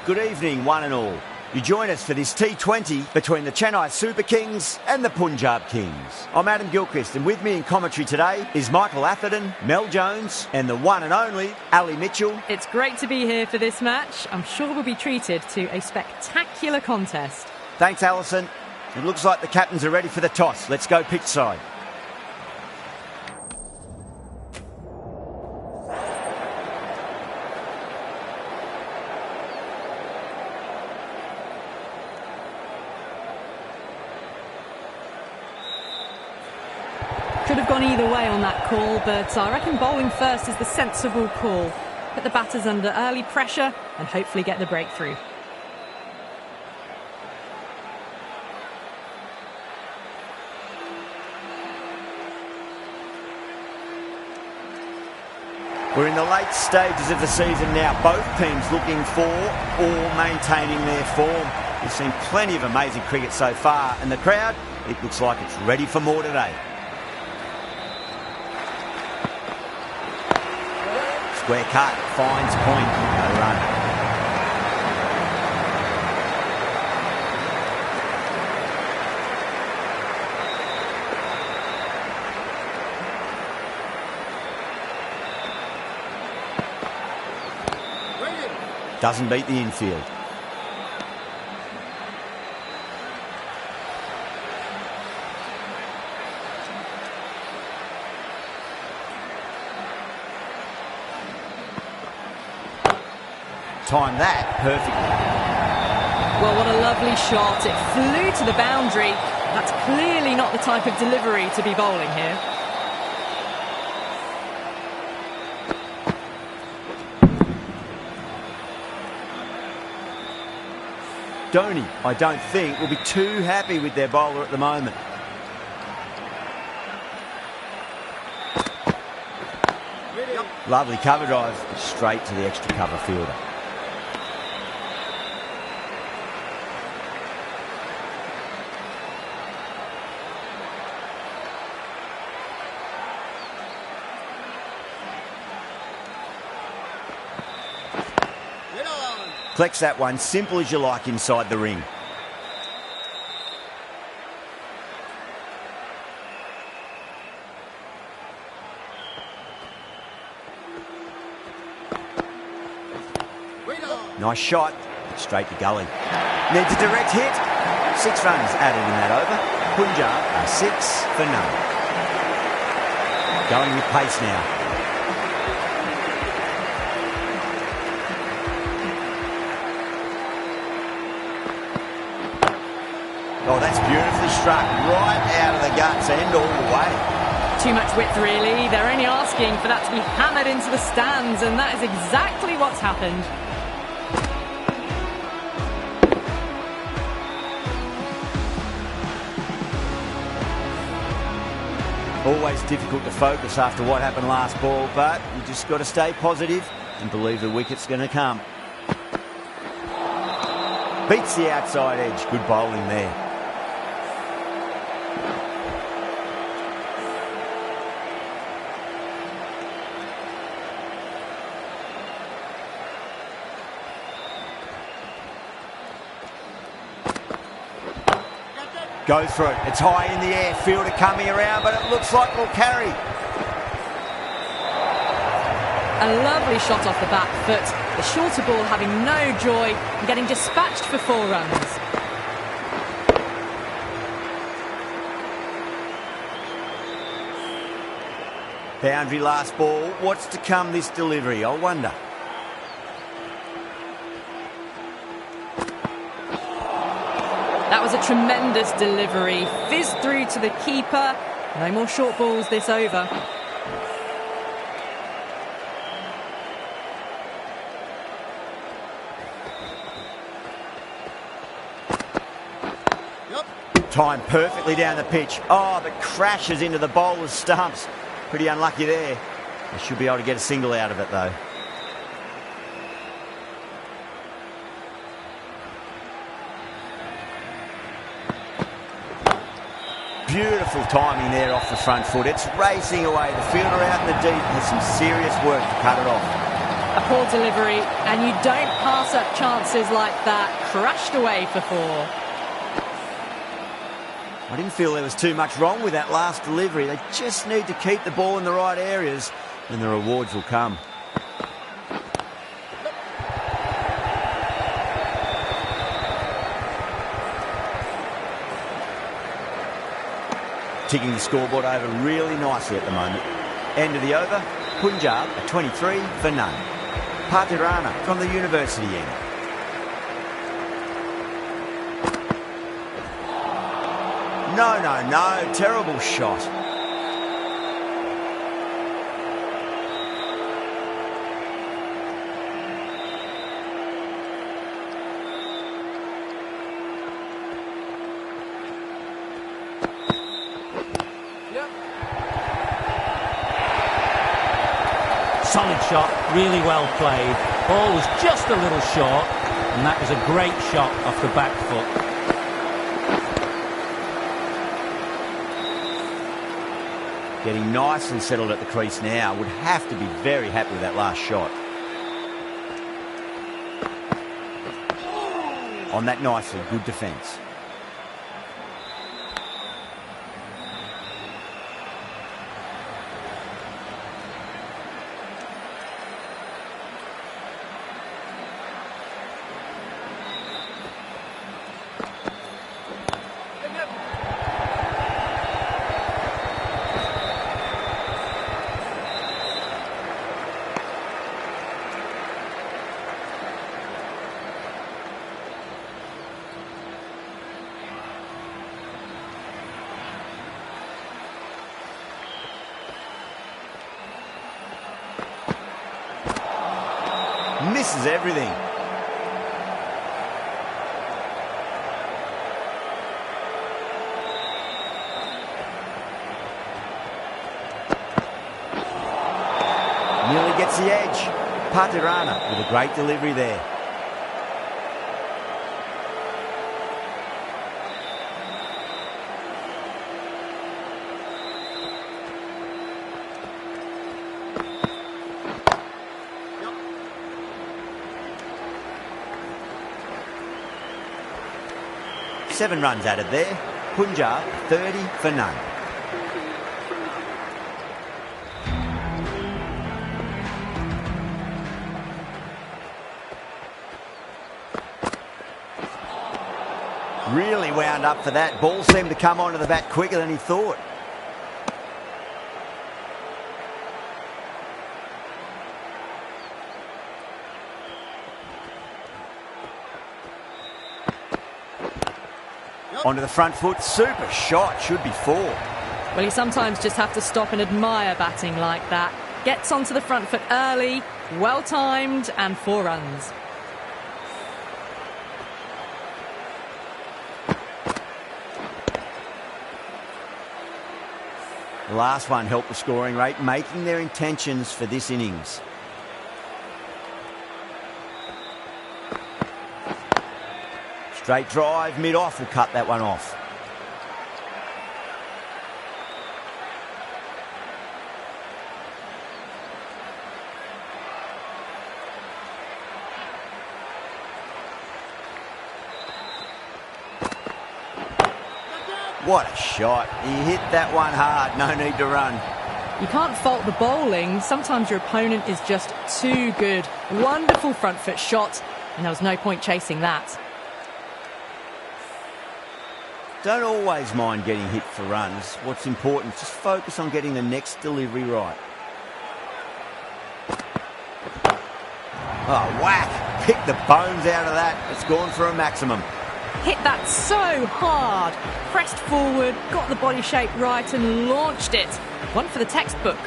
Good evening, one and all. You join us for this T20 between the Chennai Super Kings and the Punjab Kings. I'm Adam Gilchrist, and with me in commentary today is Michael Atherton, Mel Jones, and the one and only Ali Mitchell. It's great to be here for this match. I'm sure we'll be treated to a spectacular contest. Thanks, Alison. It looks like the captains are ready for the toss. Let's go pitch side. Could have gone either way on that call, but I reckon bowling first is the sensible call. Put the batters under early pressure and hopefully get the breakthrough. We're in the late stages of the season now. Both teams looking for or maintaining their form. We've seen plenty of amazing cricket so far, and the crowd, it looks like it's ready for more today. Square cut, finds point, no run. Doesn't beat the infield. Timed that perfectly. Well, what a lovely shot. It flew to the boundary. That's clearly not the type of delivery to be bowling here. Dhoni, I don't think, will be too happy with their bowler at the moment. Lovely cover drive, straight to the extra cover fielder. Collects that one, simple as you like, inside the ring. Nice shot, straight to gully. Needs a direct hit. 6 runs added in that over. Punjab are 6 for none. Going with pace now. Oh, that's beautifully struck, right out of the guts and all the way. Too much width, really. They're only asking for that to be hammered into the stands, and that is exactly what's happened. Always difficult to focus after what happened last ball, but you just got to stay positive and believe the wicket's going to come. Beats the outside edge. Good bowling there. Goes for it. It's high in the air. Fielder coming around, but it looks like it'll carry. A lovely shot off the back foot. The shorter ball having no joy and getting dispatched for 4 runs. Boundary last ball. What's to come this delivery, I wonder. That was a tremendous delivery. Fizzed through to the keeper. No more short balls this over. Timed perfectly down the pitch. Oh, but crashes into the bowler's stumps. Pretty unlucky there. They should be able to get a single out of it, though. Beautiful timing there off the front foot. It's racing away. The fielder out in the deep has some serious work to cut it off. A poor delivery, and you don't pass up chances like that. Crashed away for 4. I didn't feel there was too much wrong with that last delivery. They just need to keep the ball in the right areas and the rewards will come. Ticking the scoreboard over really nicely at the moment. End of the over, Punjab at 23 for none. Patirana from the university end. No, terrible shot. Solid shot, really well played. Ball was just a little short, and that was a great shot off the back foot. Getting nice and settled at the crease now. Would have to be very happy with that last shot. On that nicely, good defence. Misses everything. Nearly gets the edge. Patirana with a great delivery there. Seven runs added there. Punjab 30 for none. Really wound up for that. Ball seemed to come onto the bat quicker than he thought. Onto the front foot, super shot, should be 4. Well, you sometimes just have to stop and admire batting like that. Gets onto the front foot early, well timed, and 4 runs. The last one helped the scoring rate, making their intentions for this innings. Straight drive, mid-off will cut that one off. What a shot. He hit that one hard, no need to run. You can't fault the bowling. Sometimes your opponent is just too good. Wonderful front foot shot, and there was no point chasing that. Don't always mind getting hit for runs. What's important, just focus on getting the next delivery right. Oh, whack! Pick the bones out of that. It's gone for a maximum. Hit that so hard. Pressed forward, got the body shape right and launched it. One for the textbook.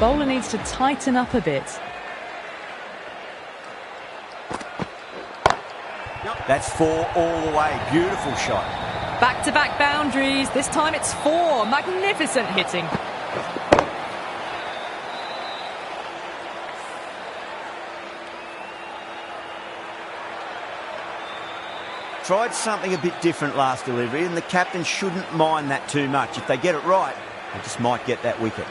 Bowler needs to tighten up a bit. That's 4 all the way. Beautiful shot. Back-to-back boundaries. This time it's 4. Magnificent hitting. Tried something a bit different last delivery, and the captain shouldn't mind that too much. If they get it right, they just might get that wicket.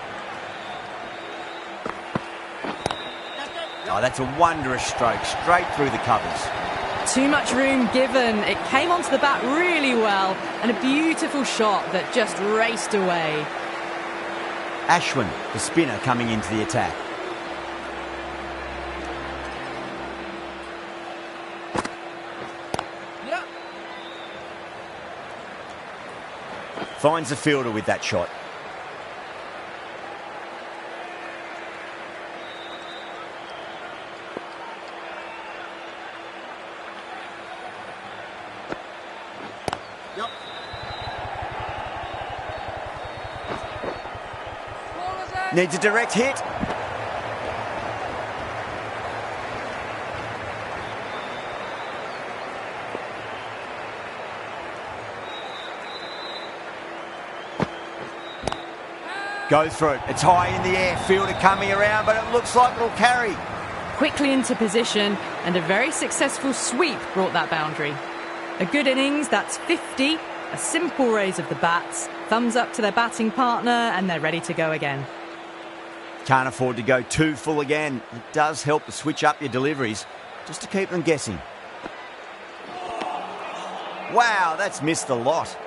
Oh, that's a wondrous stroke, straight through the covers. Too much room given. It came onto the bat really well, and a beautiful shot that just raced away. Ashwin, the spinner, coming into the attack. Yep. Finds the fielder with that shot. Needs a direct hit. Goes through it. It's high in the air. Fielder coming around, but it looks like it'll carry. Quickly into position, and a very successful sweep brought that boundary. A good innings, that's 50. A simple raise of the bats. Thumbs up to their batting partner, and they're ready to go again. Can't afford to go too full again. It does help to switch up your deliveries, just to keep them guessing. Wow, that's missed a lot.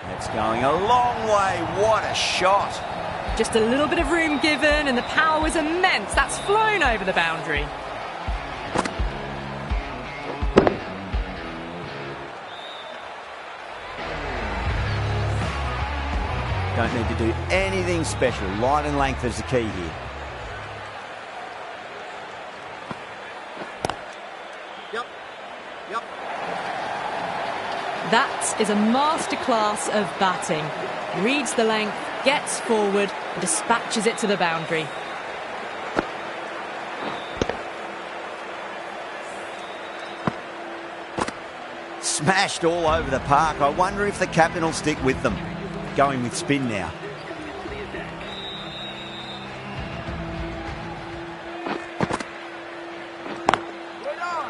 That's going a long way. What a shot. Just a little bit of room given, and the power was immense. That's flown over the boundary. Don't need to do anything special. Line and length is the key here. Yep. That is a masterclass of batting. Reads the length, gets forward, and dispatches it to the boundary. Smashed all over the park. I wonder if the captain will stick with them. Going with spin now.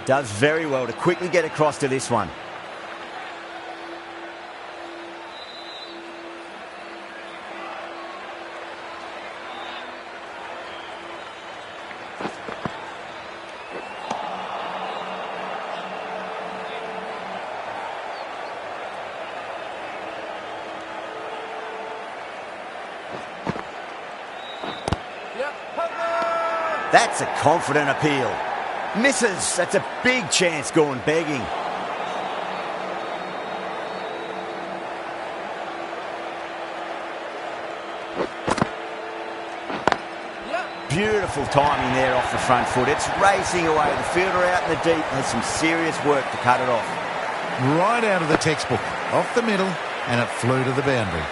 Does very well to quickly get across to this one. That's a confident appeal. Misses. That's a big chance going begging. Beautiful timing there off the front foot. It's racing away. The fielder out in the deep has some serious work to cut it off. Right out of the textbook. Off the middle, and it flew to the boundary.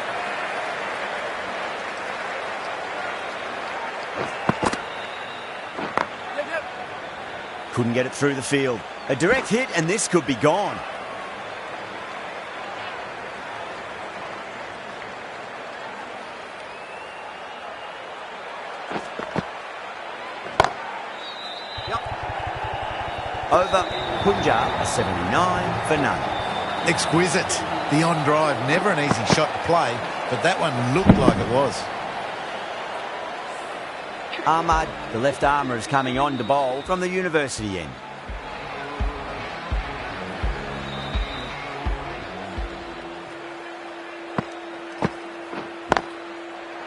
Couldn't get it through the field. A direct hit, and this could be gone. Over Punjab, a 79 for none. Exquisite. The on drive, never an easy shot to play, but that one looked like it was. Ahmad, the left armour, is coming on to bowl from the university end.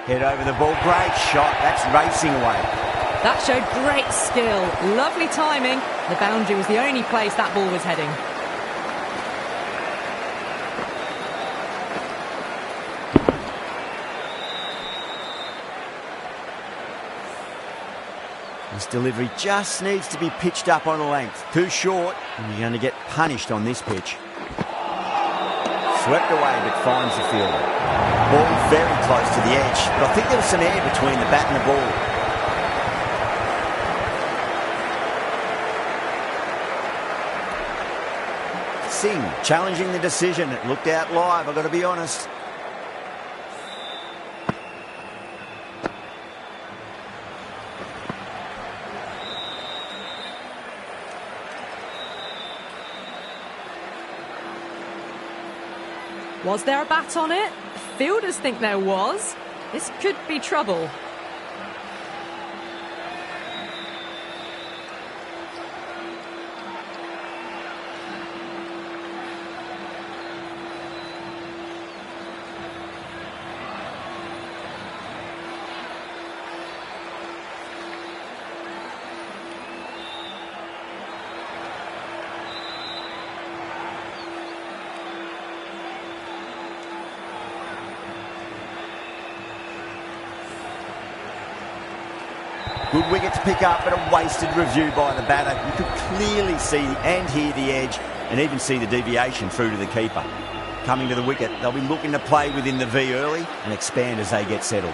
Head over the ball, great shot, that's racing away. That showed great skill, lovely timing. The boundary was the only place that ball was heading. This delivery just needs to be pitched up on a length. Too short, and you're going to get punished on this pitch. Swept away, but finds the fielder. Ball very close to the edge, but I think there was some air between the bat and the ball. Singh challenging the decision. It looked out live, I've got to be honest. Was there a bat on it? Fielders think there was. This could be trouble. Good wicket to pick up, but a wasted review by the batter. You could clearly see and hear the edge and even see the deviation through to the keeper. Coming to the wicket, they'll be looking to play within the V early and expand as they get settled.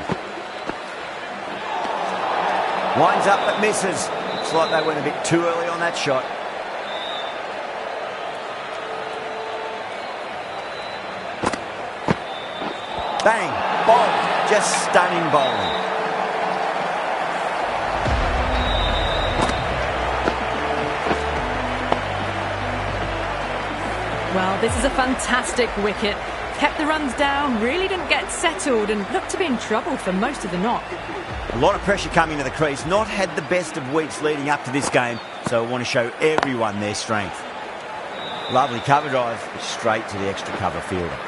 Winds up but misses. Looks like they went a bit too early on that shot. Bang! Bowled. Just stunning bowling. Well, this is a fantastic wicket. Kept the runs down, really didn't get settled and looked to be in trouble for most of the knock. A lot of pressure coming to the crease. Not had the best of weeks leading up to this game, so I want to show everyone their strength. Lovely cover drive, straight to the extra cover fielder.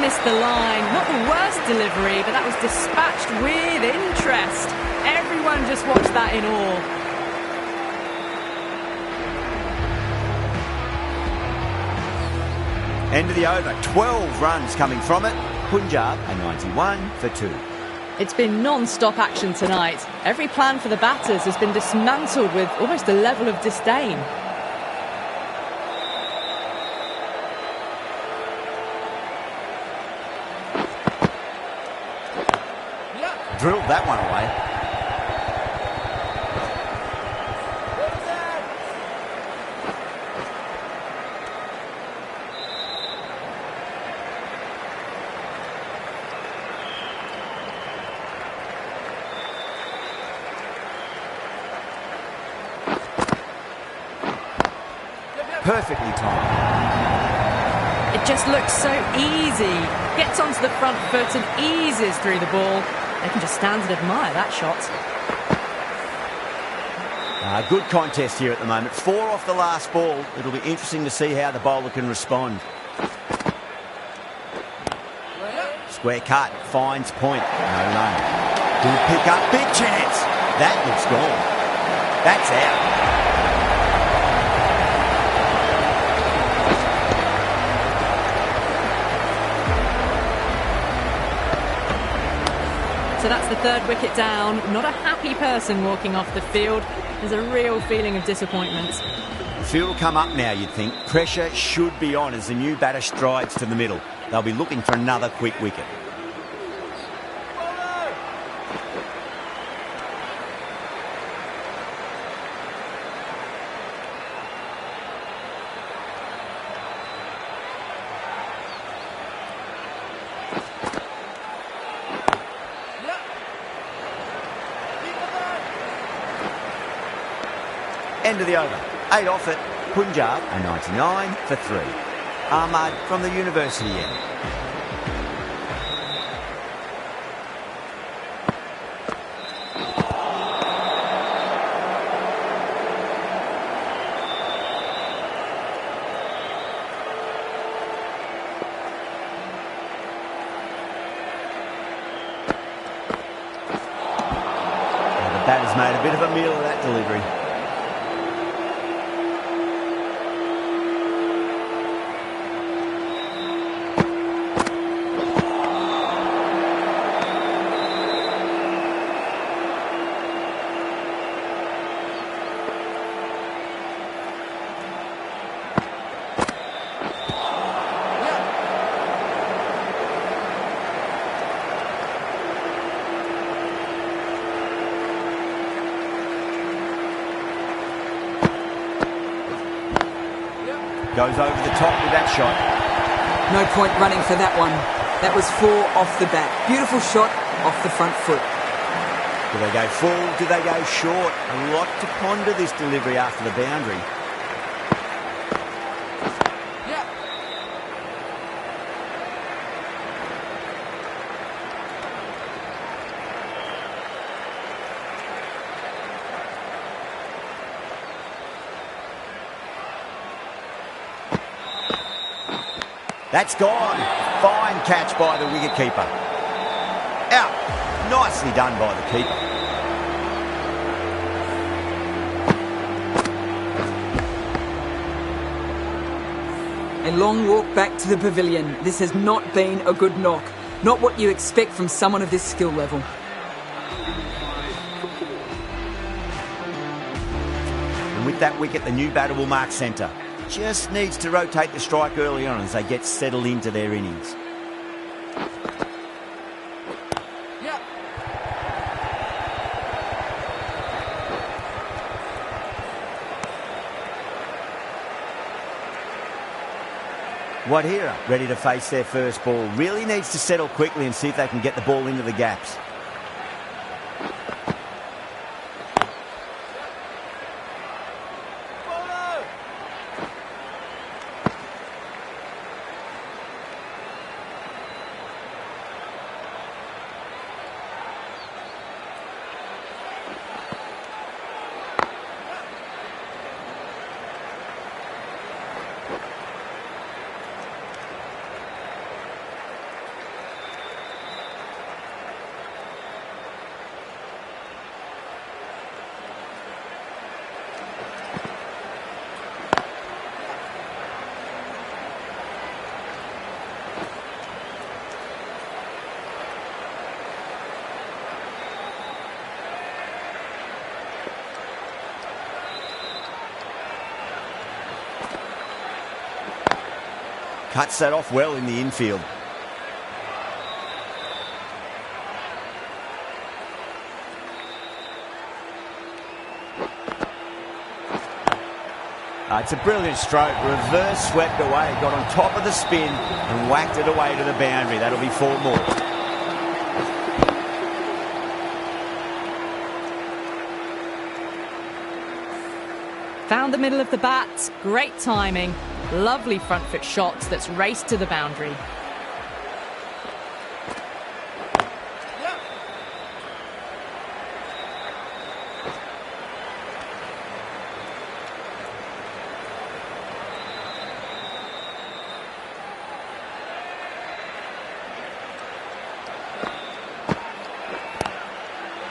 Missed the line. Not the worst delivery, but that was dispatched with interest. Everyone just watched that in awe. End of the over. 12 runs coming from it. Punjab a 91 for 2. It's been non-stop action tonight. Every plan for the batters has been dismantled with almost a level of disdain. Drilled that one away. Perfectly timed. It just looks so easy. Gets onto the front foot and eases through the ball. They can just stand and admire that shot. Good contest here at the moment. 4 off the last ball. It'll be interesting to see how the bowler can respond. Square cut, finds point. No run. Good pick up, big chance. That looks gone. That's out. So that's the third wicket down. Not a happy person walking off the field. There's a real feeling of disappointment. The field will come up now, you'd think. Pressure should be on as the new batter strides to the middle. They'll be looking for another quick wicket. End of the over. 8 off it. Punjab a 99 for 3. Ahmad from the university end. The batter's made a bit of a meal of that delivery. Goes over the top with that shot. No point running for that one. That was 4 off the bat. Beautiful shot off the front foot. Do they go full? Do they go short? A lot to ponder this delivery after the boundary. That's gone. Fine catch by the wicketkeeper. Out. Nicely done by the keeper. A long walk back to the pavilion. This has not been a good knock. Not what you expect from someone of this skill level. And with that wicket, the new batter will mark centre. Just needs to rotate the strike early on as they get settled into their innings. Wadhira, ready to face their first ball. Really needs to settle quickly and see if they can get the ball into the gaps. Cuts that off well in the infield. It's a brilliant stroke. Reverse swept away. Got on top of the spin and whacked it away to the boundary. That'll be 4 more. Found the middle of the bat. Great timing. Lovely front foot shot that's raced to the boundary.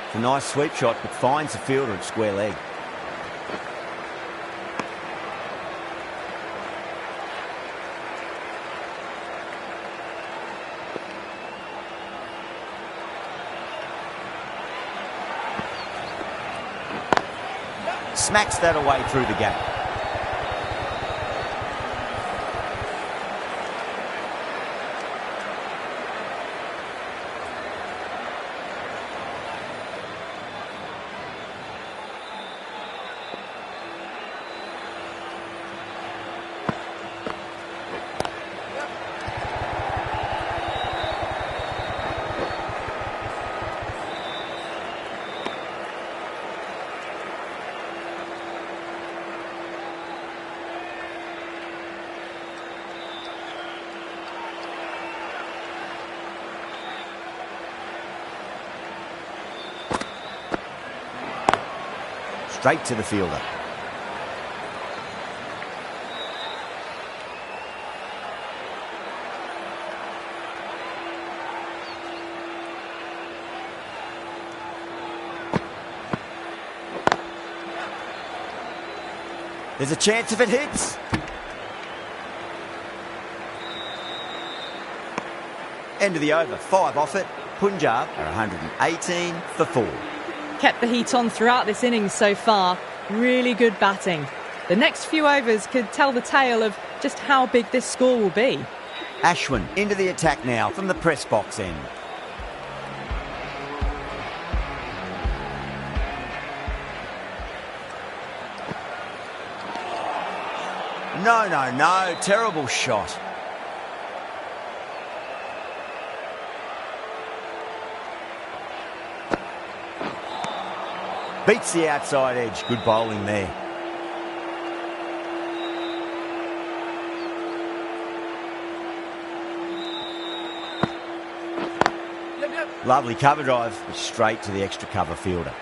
It's a nice sweep shot, but finds the fielder at square leg. Smacks that away through the gap. Straight to the fielder. There's a chance if it hits. End of the over. 5 off it. Punjab are 118 for 4. Kept the heat on throughout this innings so far. Really good batting. The next few overs could tell the tale of just how big this score will be. Ashwin into the attack now from the press box end. No, terrible shot. Beats the outside edge, good bowling there. Lovely cover drive, straight to the extra cover fielder.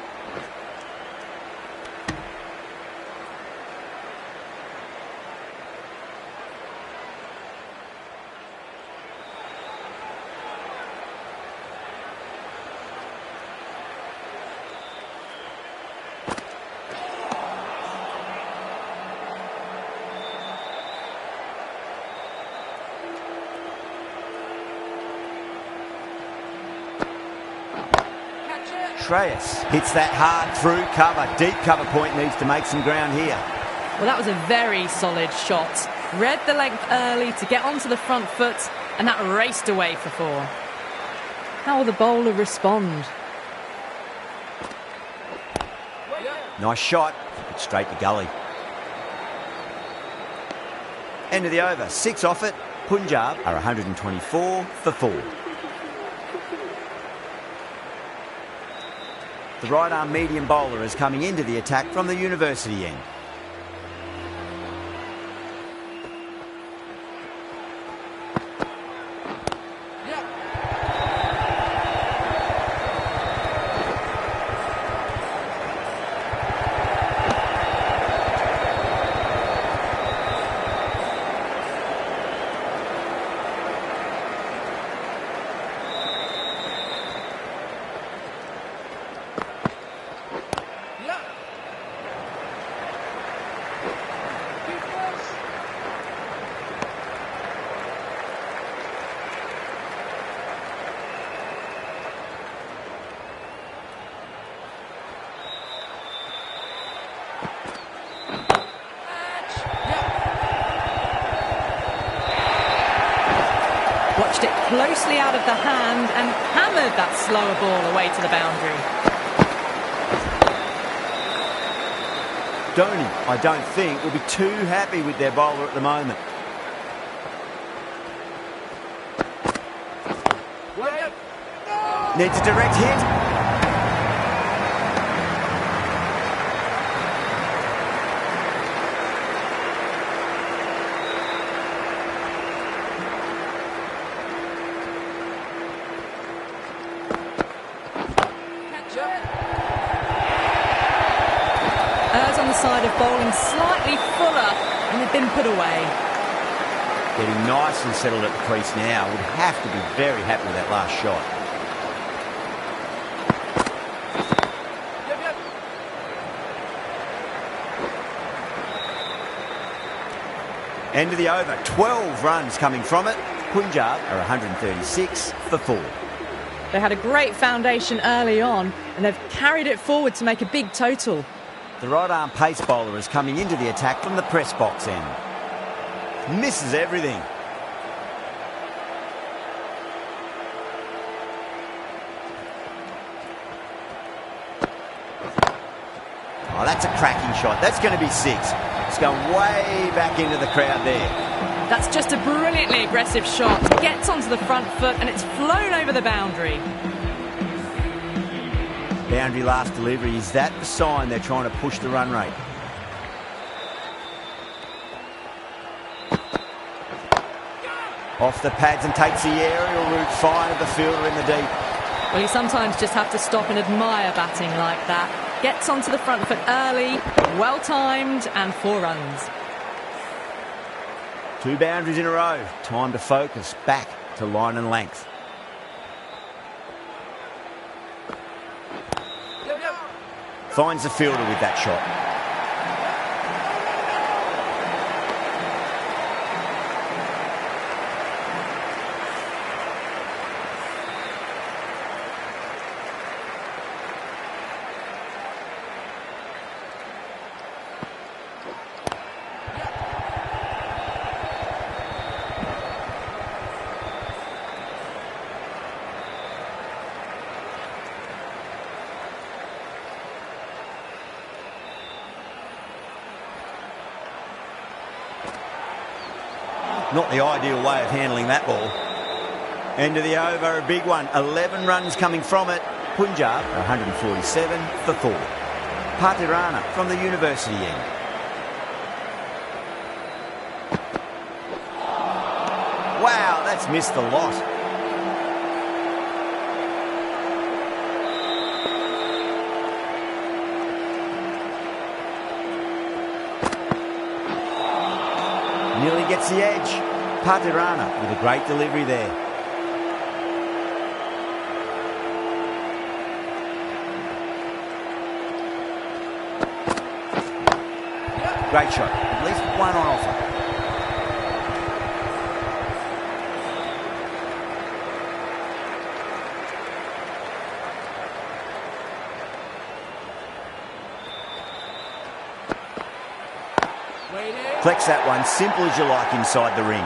Shreyas hits that hard through cover. Deep cover point needs to make some ground here. Well, that was a very solid shot. Read the length early to get onto the front foot, and that raced away for 4. How will the bowler respond? Nice shot, but straight to gully. End of the over, 6 off it. Punjab are 124 for 4. The right-arm medium bowler is coming into the attack from the university end. Watched it closely out of the hand and hammered that slower ball away to the boundary. Dhoni, I don't think, will be too happy with their bowler at the moment. Needs a direct hit. On the side of bowling slightly fuller and had been put away. Getting nice and settled at the crease now. Would have to be very happy with that last shot. End of the over, 12 runs coming from it. Punjab are 136 for 4. They had a great foundation early on and they've carried it forward to make a big total. The right-arm pace bowler is coming into the attack from the press box end. Misses everything. Oh, that's a cracking shot. That's going to be 6. It's going way back into the crowd there. That's just a brilliantly aggressive shot. Gets onto the front foot and it's flown over the boundary. Boundary last delivery, is that the sign they're trying to push the run rate? Off the pads and takes the aerial route fine of the fielder in the deep. Well, you sometimes just have to stop and admire batting like that. Gets onto the front foot early, well timed, and 4 runs. 2 boundaries in a row. Time to focus back to line and length. Finds the fielder with that shot. Not the ideal way of handling that ball. End of the over, a big one. 11 runs coming from it. Punjab, 147 for 4. Patirana from the university end. Wow, that's missed a lot. Nearly gets the edge. Patirana with a great delivery there. Great shot. At least one on offer. Flex that one, simple as you like inside the ring.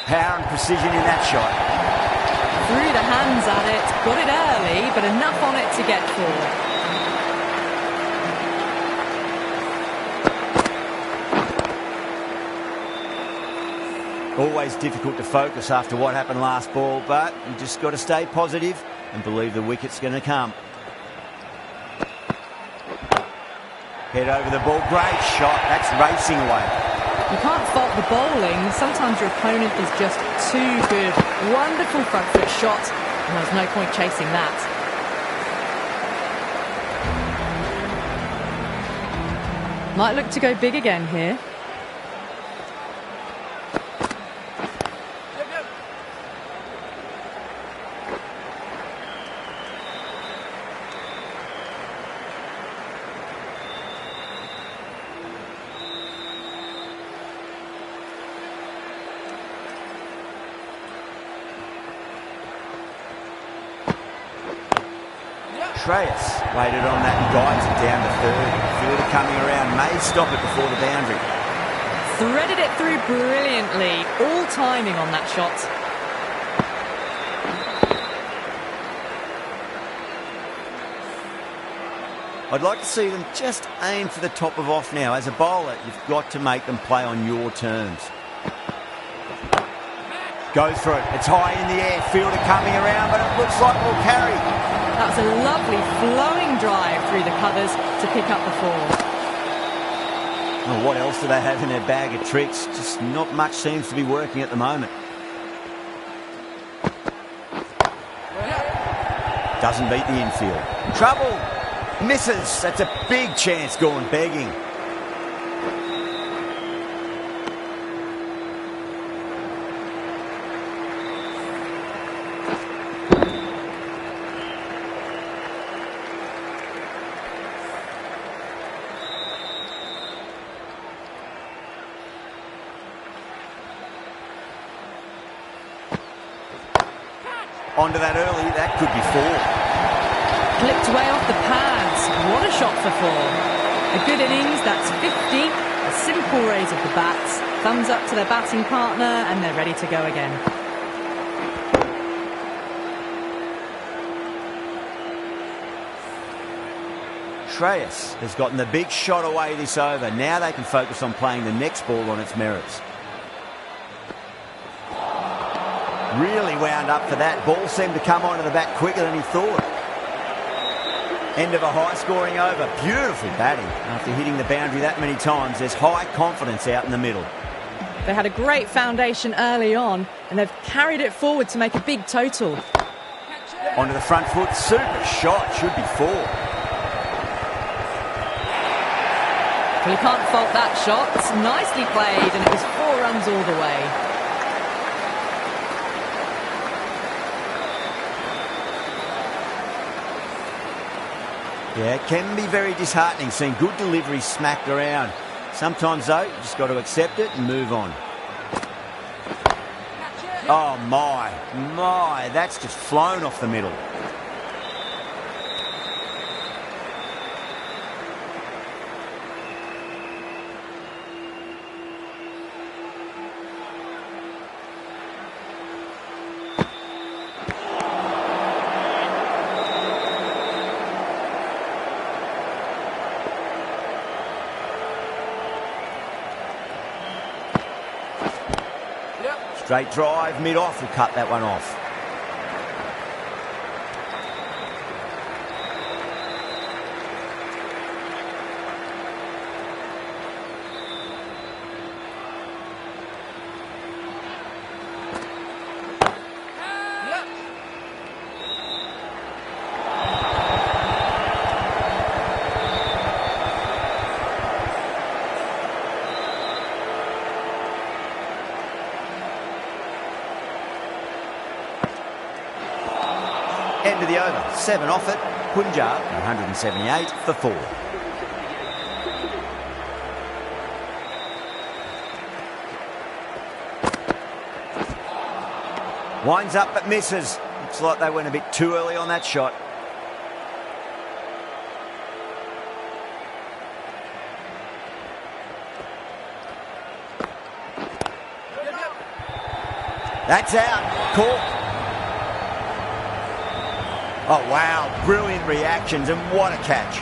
Power and precision in that shot. Threw the hands at it, got it early, but enough on it to get for. Always difficult to focus after what happened last ball, but you just got to stay positive and believe the wicket's going to come. Head over the ball, great shot, that's racing away. You can't fault the bowling, sometimes your opponent is just too good. Wonderful front foot shot, and there's no point chasing that. Might look to go big again here. Shreyas waited on that and guides it down to third. Fielder coming around, may stop it before the boundary. Threaded it through brilliantly. All timing on that shot. I'd like to see them just aim for the top of off now. As a bowler, you've got to make them play on your terms. Goes for it. It's high in the air. Fielder coming around, but it looks like we'll carry. That's a lovely flowing drive through the covers to pick up the 4. Well, what else do they have in their bag of tricks? Just not much seems to be working at the moment. Doesn't beat the infield. Trouble. Misses. That's a big chance gone begging. Onto that early, that could be 4. Clipped way off the pads. What a shot for 4. A good innings, that's 50. A simple raise of the bats. Thumbs up to their batting partner, and they're ready to go again. Shreyas has gotten the big shot away this over. Now they can focus on playing the next ball on its merits. Really wound up for that. Ball seemed to come onto the bat quicker than he thought. End of a high-scoring over. Beautiful batting. After hitting the boundary that many times, there's high confidence out in the middle. They had a great foundation early on, and they've carried it forward to make a big total. Onto the front foot. Super shot. Should be 4. Well, you can't fault that shot. It's nicely played, and it was 4 runs all the way. Yeah, it can be very disheartening seeing good delivery smacked around. Sometimes, though, you just got to accept it and move on. Oh, my, that's just flown off the middle. Straight drive, mid-off will cut that one off. End of the over, 7 off it. Punjab, 178 for 4. Winds up but misses. Looks like they went a bit too early on that shot. That's out. Caught. Oh, wow. Brilliant reactions, and what a catch.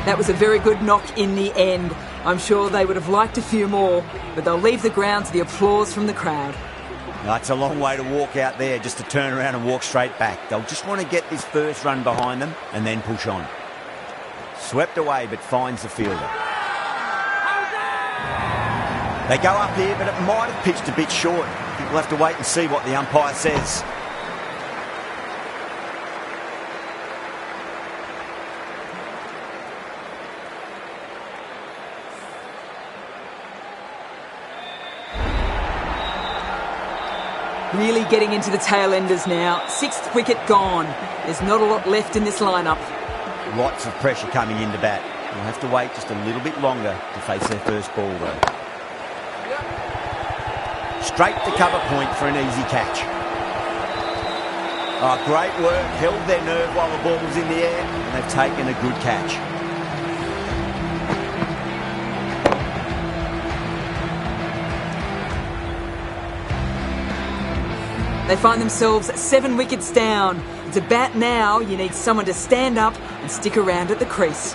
That was a very good knock in the end. I'm sure they would have liked a few more, but they'll leave the ground to the applause from the crowd. No, it's a long way to walk out there just to turn around and walk straight back. They'll just want to get this first run behind them and then push on. Swept away, but finds the fielder. They go up here, but it might have pitched a bit short. I think we'll have to wait and see what the umpire says. Really getting into the tail enders now. 6th wicket gone. There's not a lot left in this lineup. Lots of pressure coming into bat. We'll have to wait just a little bit longer to face their first ball, though. Straight to cover point for an easy catch. Oh, great work. Held their nerve while the ball was in the air, and they've taken a good catch. They find themselves 7 wickets down. To bat now, you need someone to stand up and stick around at the crease.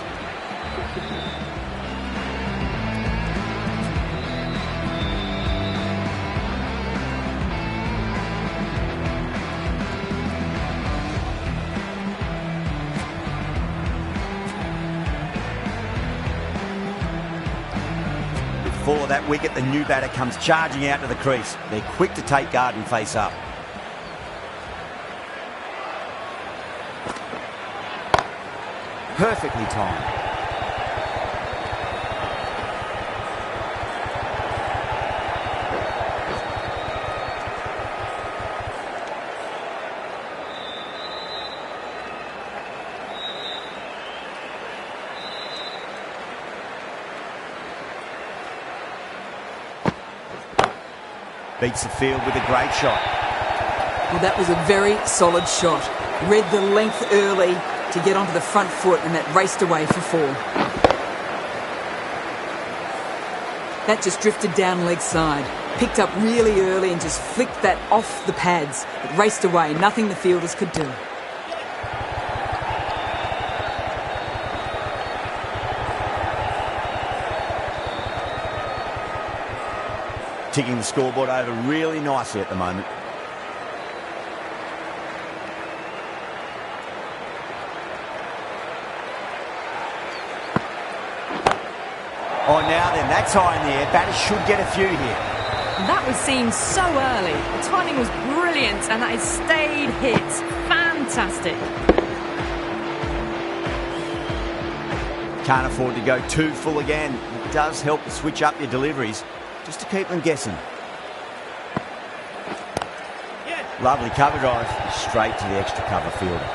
Before that wicket, the new batter comes charging out to the crease. They're quick to take guard and face up. Perfectly timed. Beats the field with a great shot. Well, that was a very solid shot. Read the length early to get onto the front foot, and that raced away for 4. That just drifted down leg side. Picked up really early and just flicked that off the pads. It raced away, nothing the fielders could do. Ticking the scoreboard over really nicely at the moment. Oh, now then, that's high in the air. Batters should get a few here. That was seen so early. The timing was brilliant, and that has stayed hit. Fantastic. Can't afford to go too full again. It does help to switch up your deliveries, just to keep them guessing. Lovely cover drive, straight to the extra cover fielder.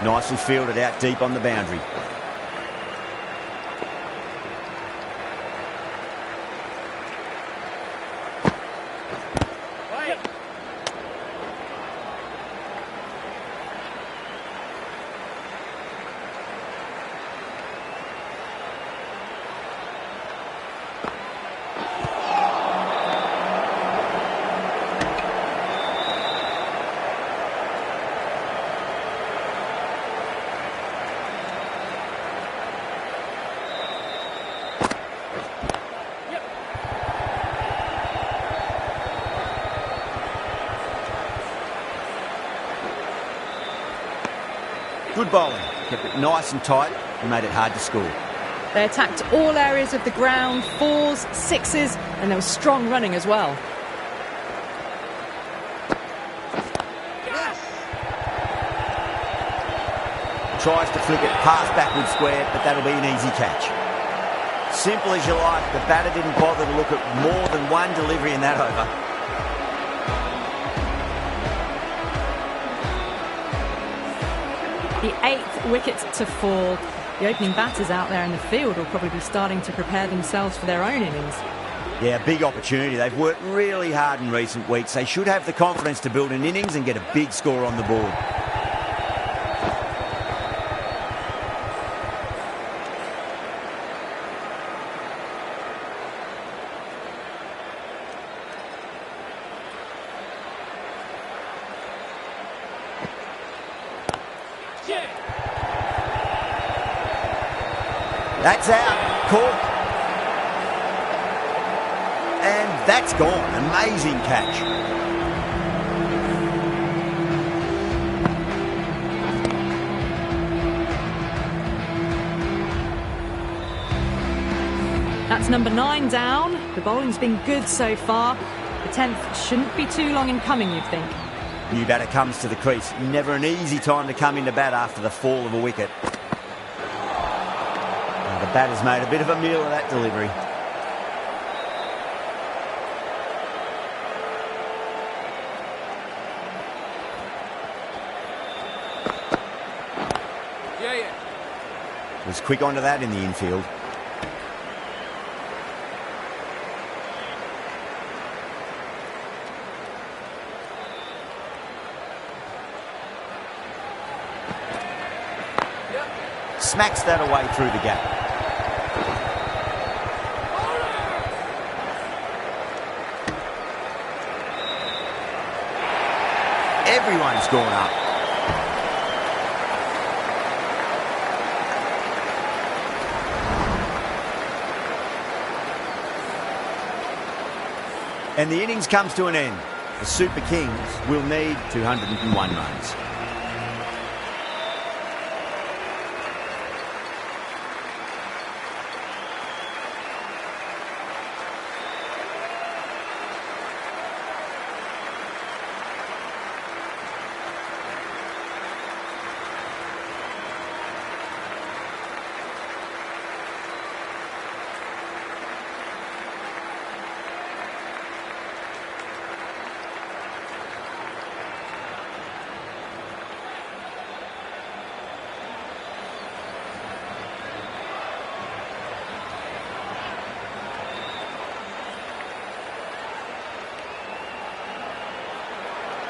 Nicely fielded out deep on the boundary. Good bowling. Kept it nice and tight and made it hard to score. They attacked all areas of the ground, 4s, 6s, and there was strong running as well. Tries to flick it past backward square, but that'll be an easy catch. Simple as you like, the batter didn't bother to look at more than one delivery in that over. The 8th wicket to fall. The opening batters out there in the field will probably be starting to prepare themselves for their own innings. Yeah, big opportunity. They've worked really hard in recent weeks. They should have the confidence to build an innings and get a big score on the board. That's out. Caught. And that's gone. Amazing catch. That's number 9 down. The bowling's been good so far. The 10th shouldn't be too long in coming, you'd think. New batter comes to the crease. Never an easy time to come into bat after the fall of a wicket. The batter's made a bit of a meal of that delivery. Was quick onto that in the infield. Smacks that away through the gap. Everyone's gone up. And the innings comes to an end. The Super Kings will need 201 runs.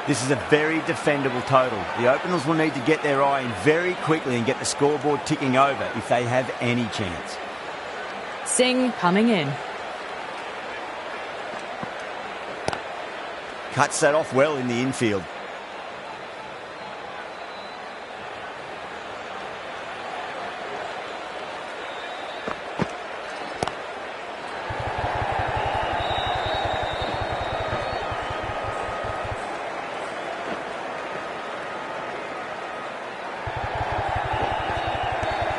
This is a very defendable total. The openers will need to get their eye in very quickly and get the scoreboard ticking over if they have any chance. Singh coming in. Cuts that off well in the infield.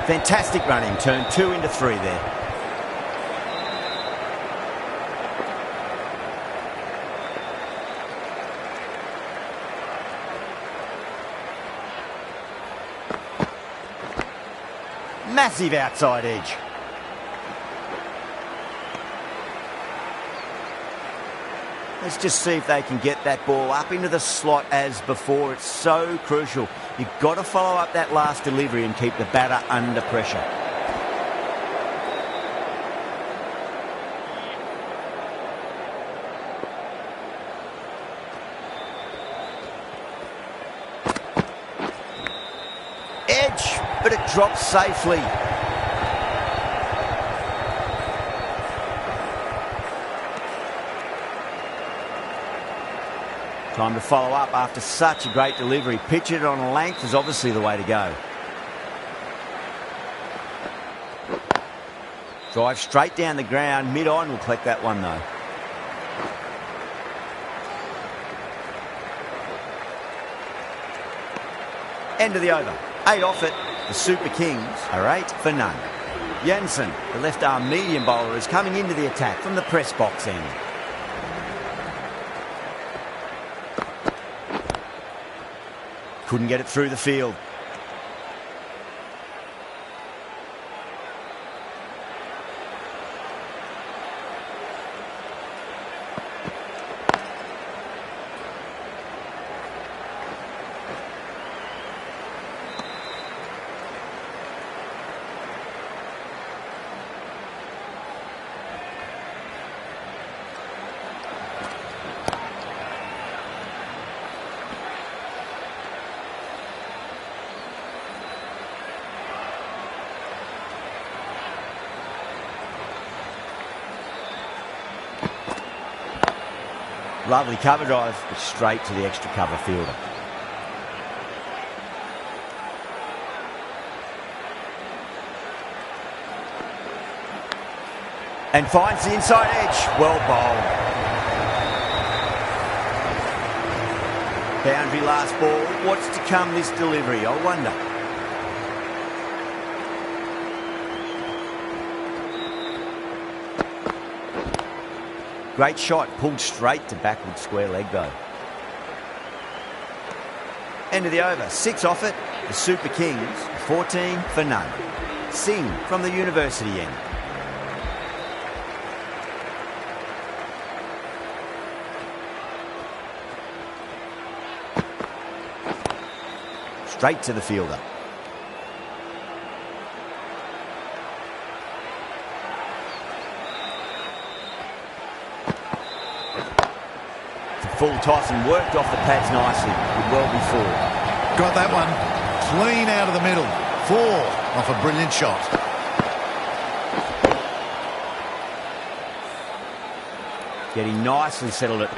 Fantastic running, turned 2 into 3 there. Massive outside edge. Let's just see if they can get that ball up into the slot as before. It's so crucial. You've got to follow up that last delivery and keep the batter under pressure. Edge, but it drops safely. Time to follow up after such a great delivery. Pitch it on a length is obviously the way to go. Drive straight down the ground. Mid-on will collect that one though. End of the over. 8 off it. The Super Kings are 8 for none. Jensen, the left-arm medium bowler, is coming into the attack from the press box end. Couldn't get it through the field. Lovely cover drive, but straight to the extra cover fielder. And finds the inside edge. Well bowled. Boundary last ball. What's to come this delivery, I wonder. Great shot, pulled straight to backward square leg though. End of the over, 6 off it. The Super Kings, 14 for none. Singh from the university end. Straight to the fielder. Full toss and worked off the pads nicely. Did well before. Got that one clean out of the middle. 4 off a brilliant shot. Getting nicely settled it.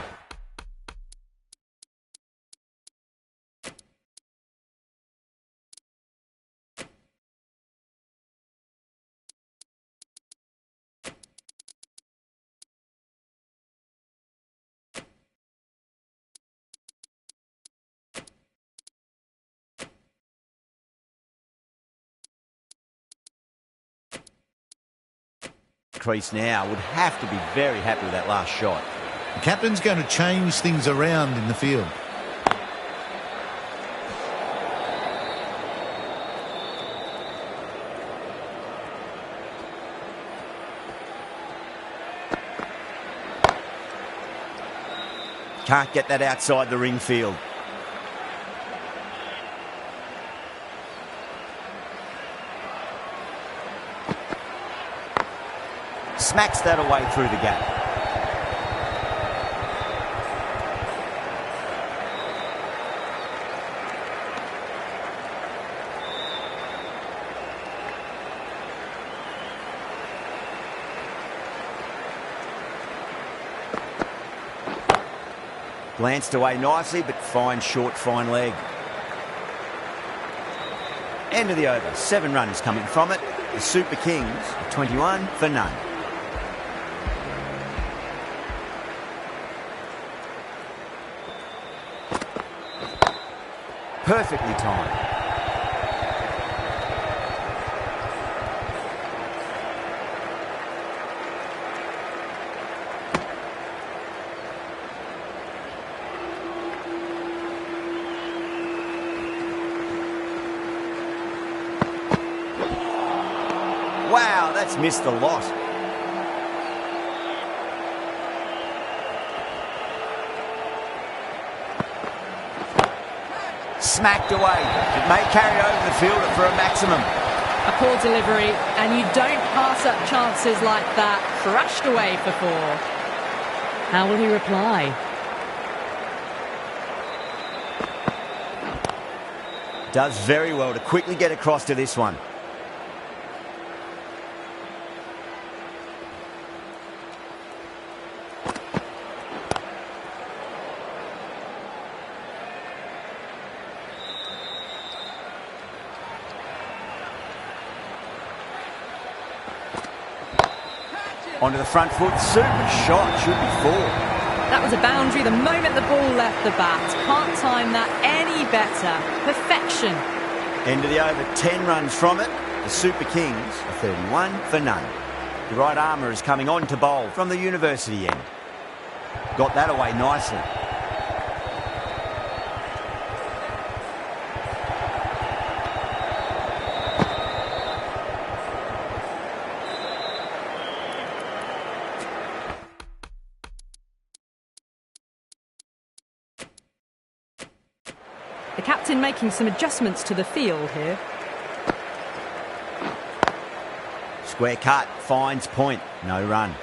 Crease now, would have to be very happy with that last shot. The captain's going to change things around in the field. Can't get that outside the ring field. Smacks that away through the gap. Glanced away nicely, but fine short, fine leg. End of the over. 7 runs coming from it. The Super Kings, 21 for none. Perfectly timed. Wow, that's missed a lot. Smacked away. It may carry over the fielder for a maximum. A poor delivery, and you don't pass up chances like that. Crushed away for 4. How will he reply? Does very well to quickly get across to this one. Onto the front foot, super shot, should be 4. That was a boundary the moment the ball left the bat. Can't time that any better. Perfection. End of the over, 10 runs from it. The Super Kings are 31 for none. The right armour is coming on to bowl from the university end. Got that away nicely. The captain making some adjustments to the field here. Square cut, finds point, no run.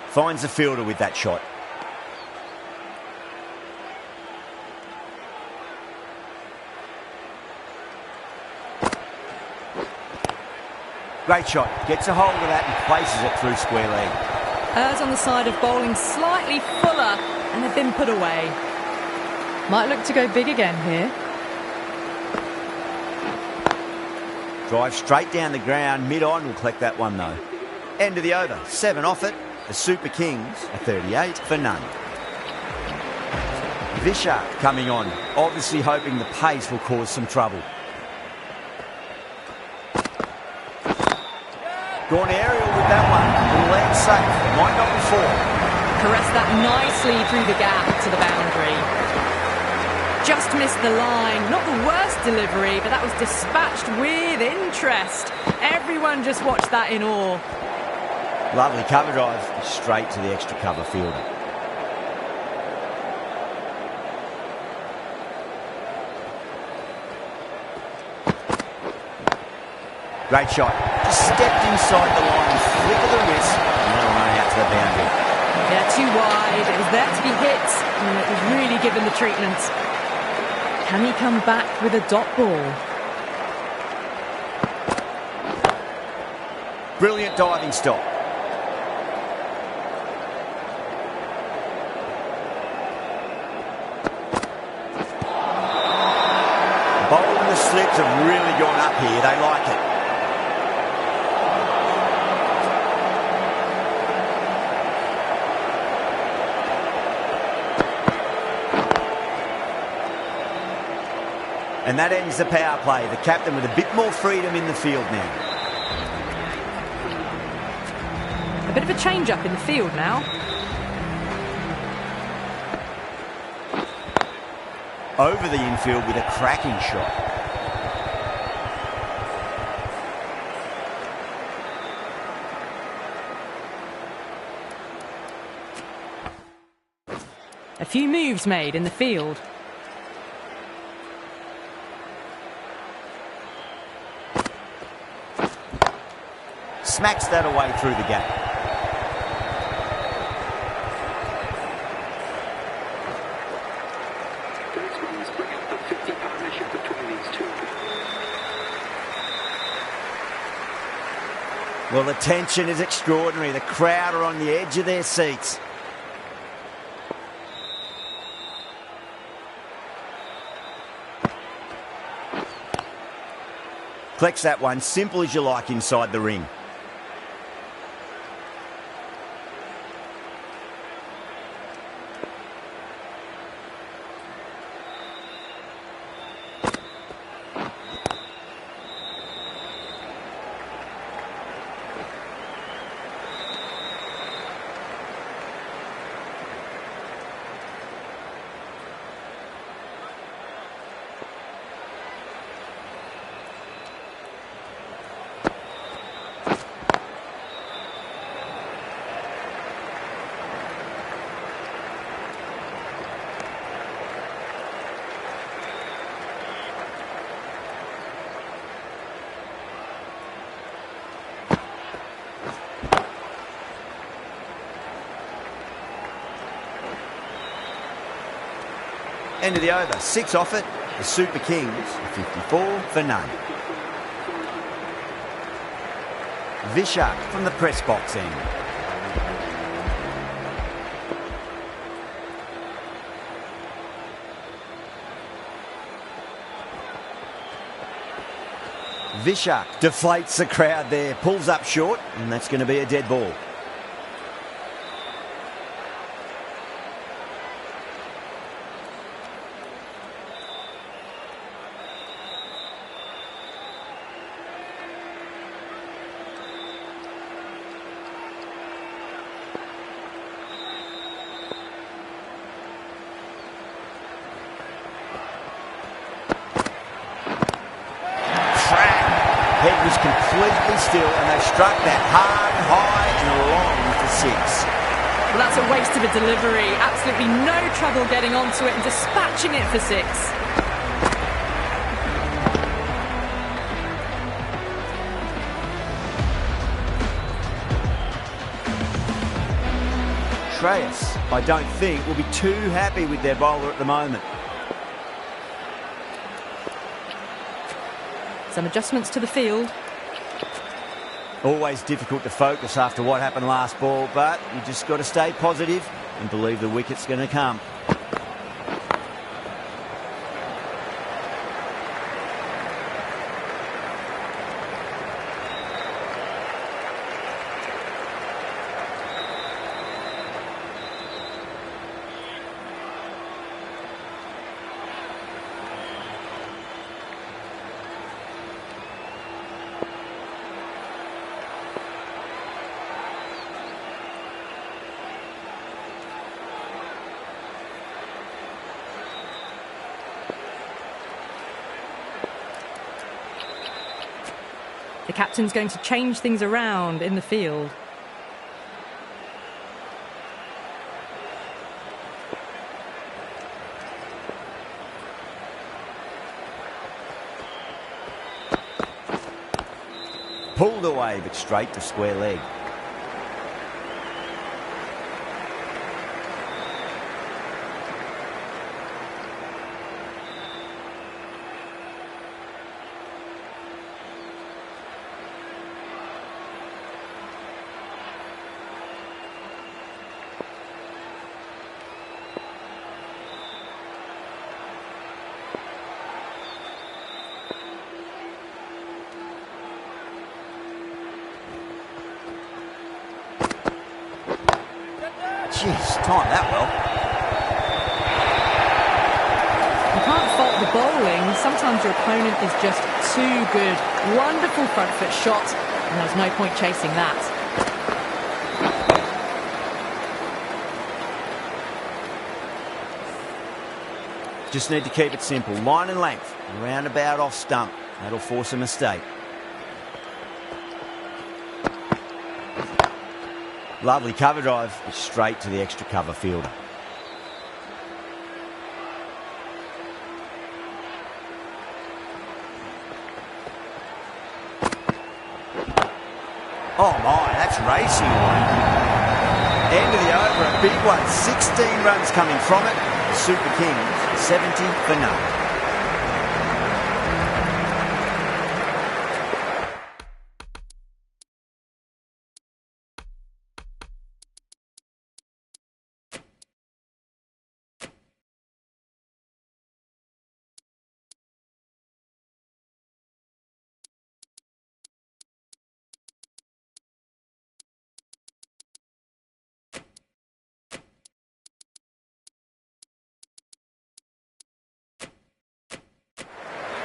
Finds the fielder with that shot. Great shot. Gets a hold of that and places it through square leg. Errs on the side of bowling slightly fuller, and they've been put away. Might look to go big again here. Drive straight down the ground. Mid-on will collect that one though. End of the over. 7 off it. The Super Kings are 38 for none. Visha coming on, obviously hoping the pace will cause some trouble. Gone aerial with that one, and land safe. Might not be 4. Caressed that nicely through the gap to the boundary. Just missed the line. Not the worst delivery, but that was dispatched with interest. Everyone just watched that in awe. Lovely cover drive, straight to the extra cover fielder. Great shot. Just stepped inside the line, flick of the wrist, and that'll run out to the boundary. Yeah, too wide. It was there to be hit, and it was really given the treatment. Can he come back with a dot ball? Brilliant diving stop. Bowling the slips have really gone up here. They like it. And that ends the power play. The captain with a bit more freedom in the field now. A bit of a change-up in the field now. Over the infield with a cracking shot. A few moves made in the field. Smacks that away through the gap. Well, the tension is extraordinary. The crowd are on the edge of their seats. Collects that one, simple as you like, inside the ring. End of the over, 6 off it. The Super Kings, 54 for none. Vishak from the press box end. Vishak deflates the crowd there, pulls up short, and that's going to be a dead ball. Head was completely still and they struck that hard, high and long for six. Well, that's a waste of a delivery. Absolutely no trouble getting onto it and dispatching it for six. Shreyas, I don't think, will be too happy with their bowler at the moment. Some adjustments to the field. Always difficult to focus after what happened last ball, but you just got to stay positive and believe the wicket's going to come. The captain's going to change things around in the field. Pulled away, but straight to square leg. Jeez, timed that well. You can't fault the bowling. Sometimes your opponent is just too good. Wonderful front foot shot, and there's no point chasing that. Just need to keep it simple. Line and length, roundabout off stump. That'll force a mistake. Lovely cover drive, straight to the extra cover fielder. Oh my, that's racing. End of the over, a big one. 16 runs coming from it. The Super Kings, 70 for none.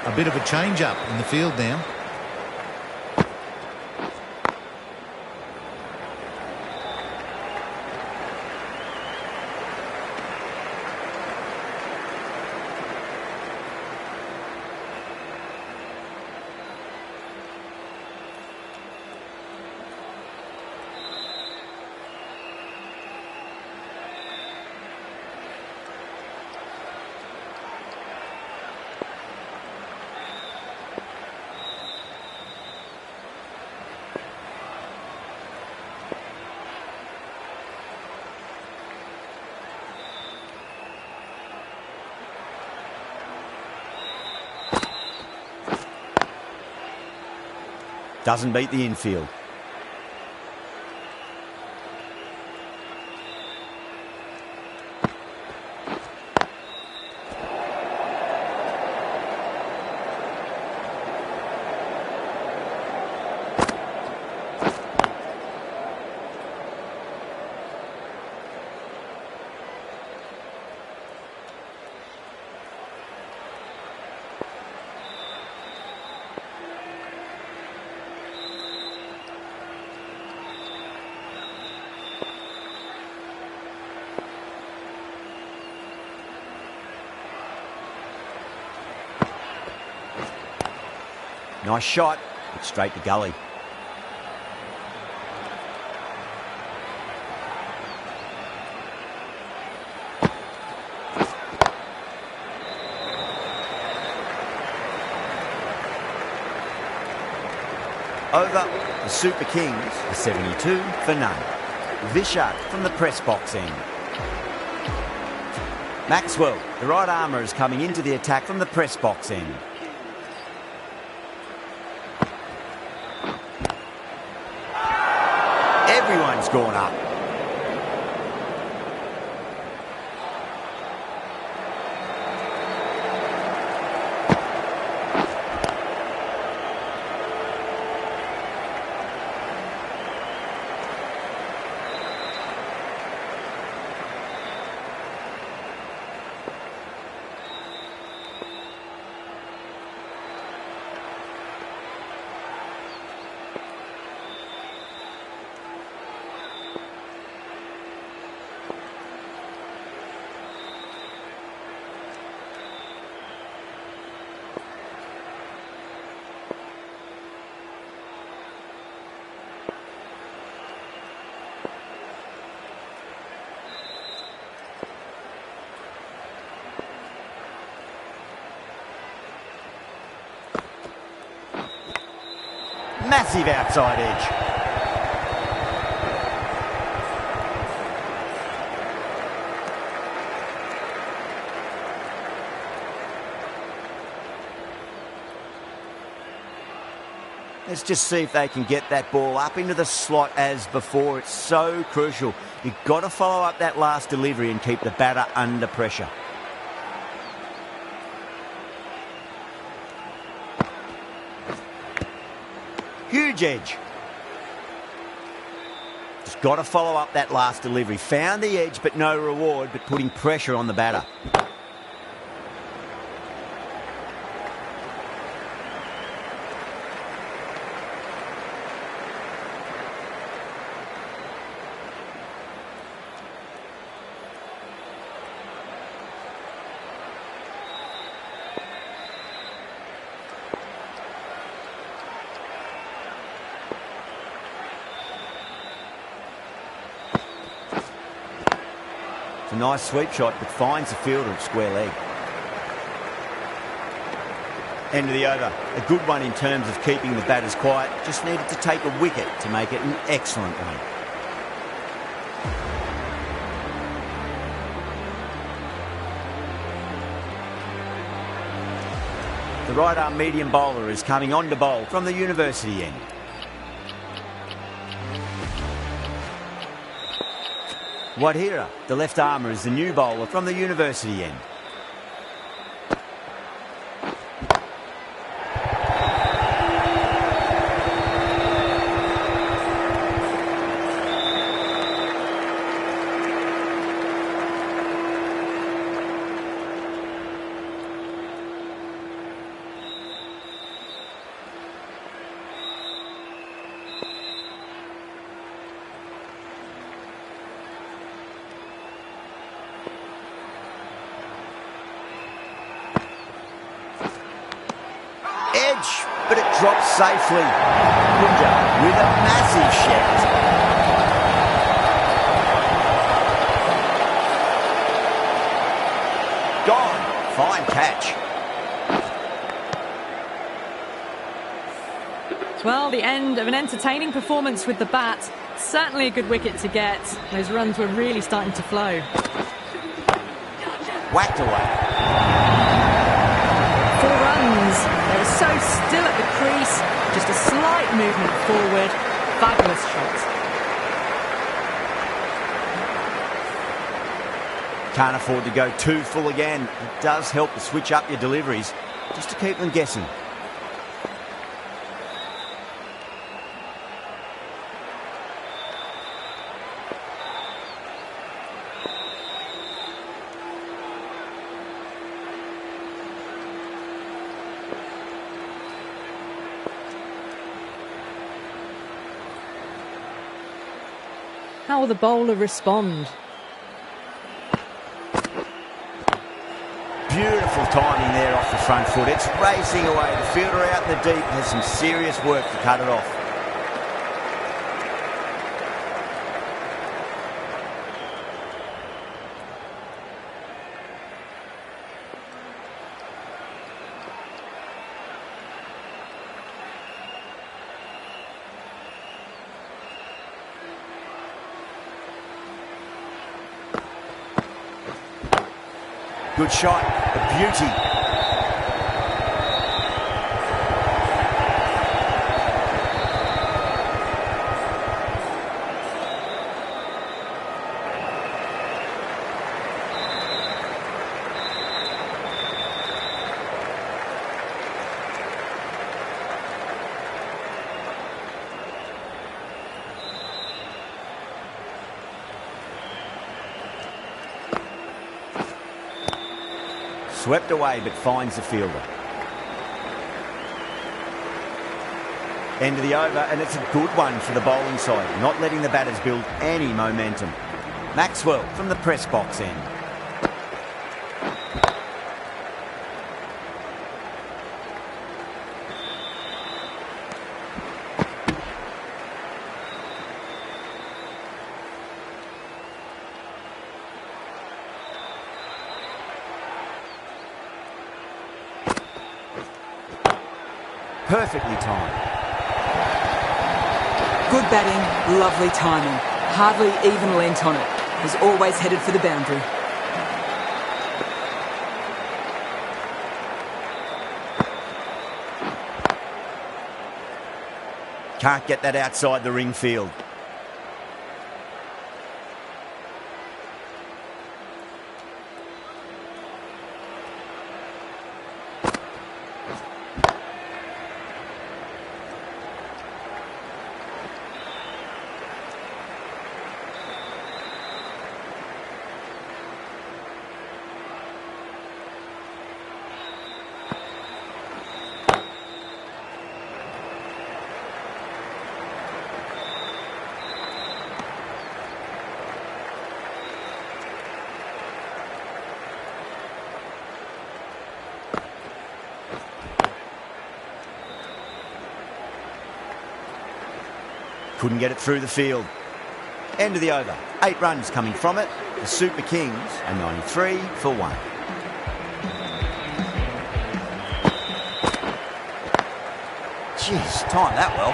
A bit of a change-up in the field now. Doesn't beat the infield. Nice shot, but straight to gully. Over, the Super Kings are 72 for none. Vishak from the press box end. Maxwell, the right armour, is coming into the attack from the press box end. Everyone's gone up. Massive outside edge. Let's just see if they can get that ball up into the slot as before. It's so crucial. You've got to follow up that last delivery and keep the batter under pressure. Huge edge. Just got to follow up that last delivery. Found the edge, but no reward, but putting pressure on the batter. A nice sweep shot, but finds the fielder at square leg. End of the over. A good one in terms of keeping the batters quiet. Just needed to take a wicket to make it an excellent one. The right arm medium bowler is coming on to bowl from the university end. Wadhira, the left armour, is the new bowler from the university end. Edge, but it drops safely. Punjab with a massive shout. Gone. Fine catch. Well, the end of an entertaining performance with the bat. Certainly a good wicket to get. Those runs were really starting to flow. Whacked away. 4 runs. They were so still at the crease. Just a slight movement forward. Fabulous shot. Can't afford to go too full again. It does help to switch up your deliveries, just to keep them guessing. How will the bowler respond? Beautiful timing there off the front foot. It's racing away. The fielder out in the deep has some serious work to cut it off. Good shot, a beauty. Swept away, but finds the fielder. End of the over, and it's a good one for the bowling side, not letting the batters build any momentum. Maxwell from the press box end. Perfectly timed. Good batting, lovely timing. Hardly even lent on it. Was always headed for the boundary. Can't get that outside the ring field. Couldn't get it through the field. End of the over. 8 runs coming from it. The Super Kings are 93 for 1. Jeez, timed that well.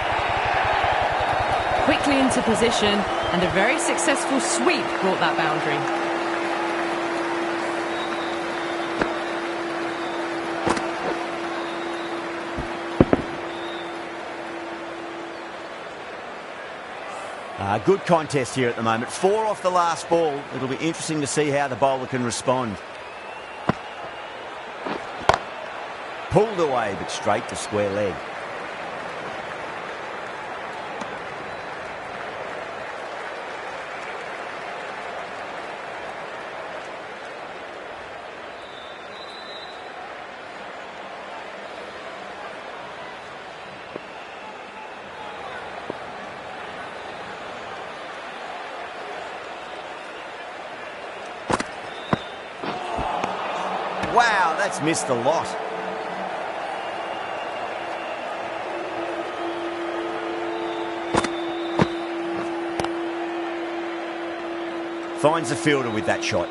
Quickly into position, and a very successful sweep brought that boundary. Good contest here at the moment. 4 off the last ball. It'll be interesting to see how the bowler can respond. Pulled away, but straight to square leg. Wow, that's missed a lot. Finds the fielder with that shot.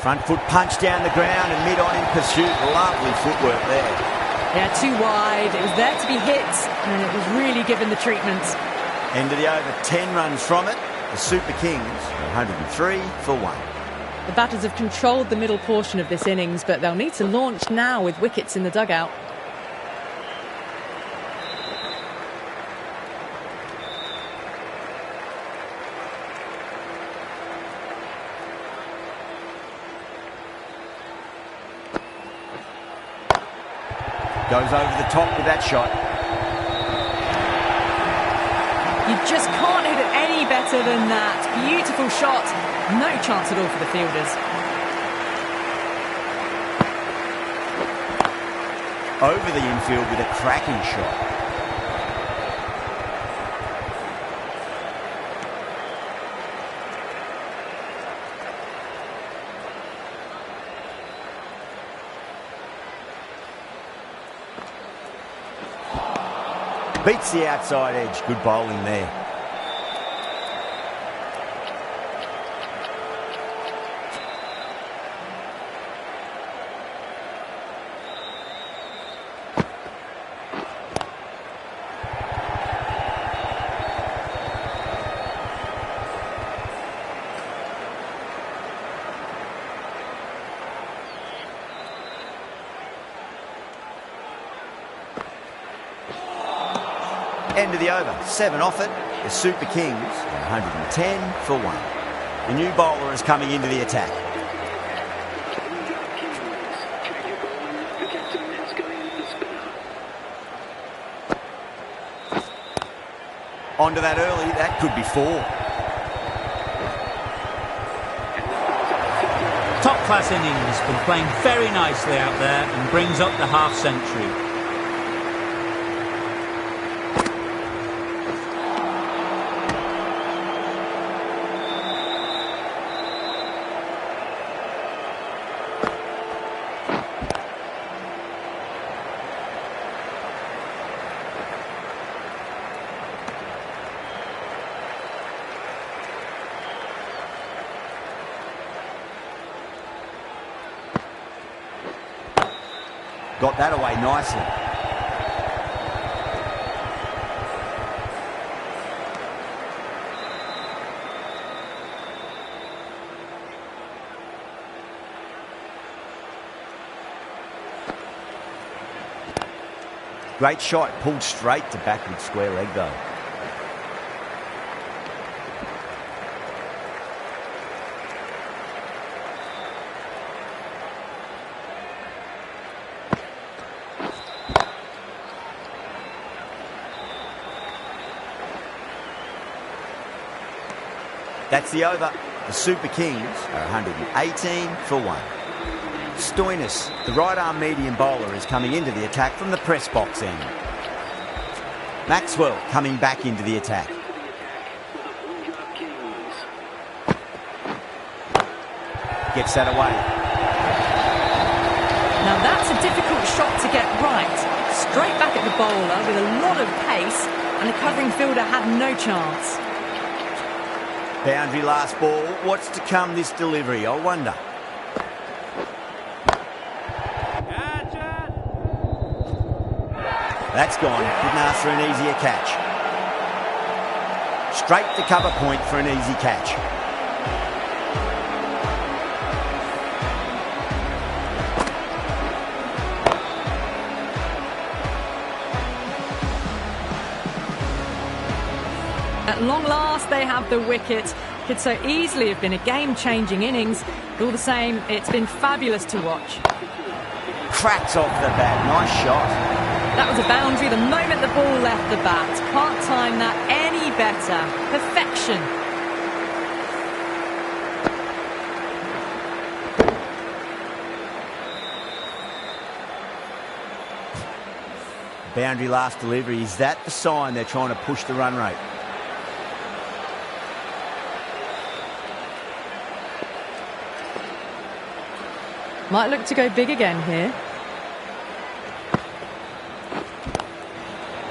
Front foot punch down the ground and mid-on in pursuit. Lovely footwork there. Yeah, too wide. It was there to be hit, and it was really given the treatment. End of the over, 10 runs from it. The Super Kings are 103 for 1. The batters have controlled the middle portion of this innings, but they'll need to launch now with wickets in the dugout. Goes over the top with that shot. You just can't hit it any better than that. Beautiful shot. No chance at all for the fielders. Over the infield with a cracking shot. Beats the outside edge. Good bowling there. End of the over. 7 off it. The Super Kings are 110 for 1. The new bowler is coming into the attack. Onto that early. That could be 4. Top-class innings. Been playing very nicely out there and brings up the half-century. Got that away nicely. Great shot, pulled straight to backward square leg though. That's the over. The Super Kings are 118 for 1. Stoinis, the right-arm medium bowler, is coming into the attack from the press box end. Maxwell coming back into the attack. Gets that away. Now that's a difficult shot to get right. Straight back at the bowler with a lot of pace, and the covering fielder had no chance. Boundary last ball. What's to come this delivery, I wonder. That's gone. Couldn't ask for an easier catch. Straight to cover point for an easy catch. At long last, they have the wicket. Could so easily have been a game-changing innings. But all the same, it's been fabulous to watch. Cracks off the bat. Nice shot. That was a boundary the moment the ball left the bat. Can't time that any better. Perfection. Boundary last delivery. Is that the sign they're trying to push the run rate? Might look to go big again here.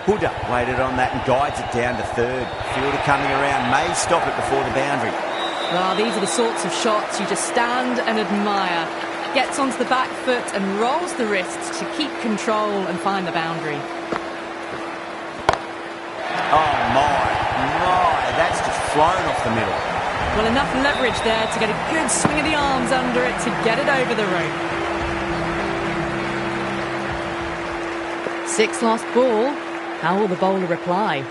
Huda waited on that and guides it down to third. Fielder coming around may stop it before the boundary. Well, these are the sorts of shots you just stand and admire. Gets onto the back foot and rolls the wrists to keep control and find the boundary. Oh my, that's just flown off the middle. Well, enough leverage there to get a good swing of the arms under it to get it over the rope. 6 lost ball. How will the bowler reply?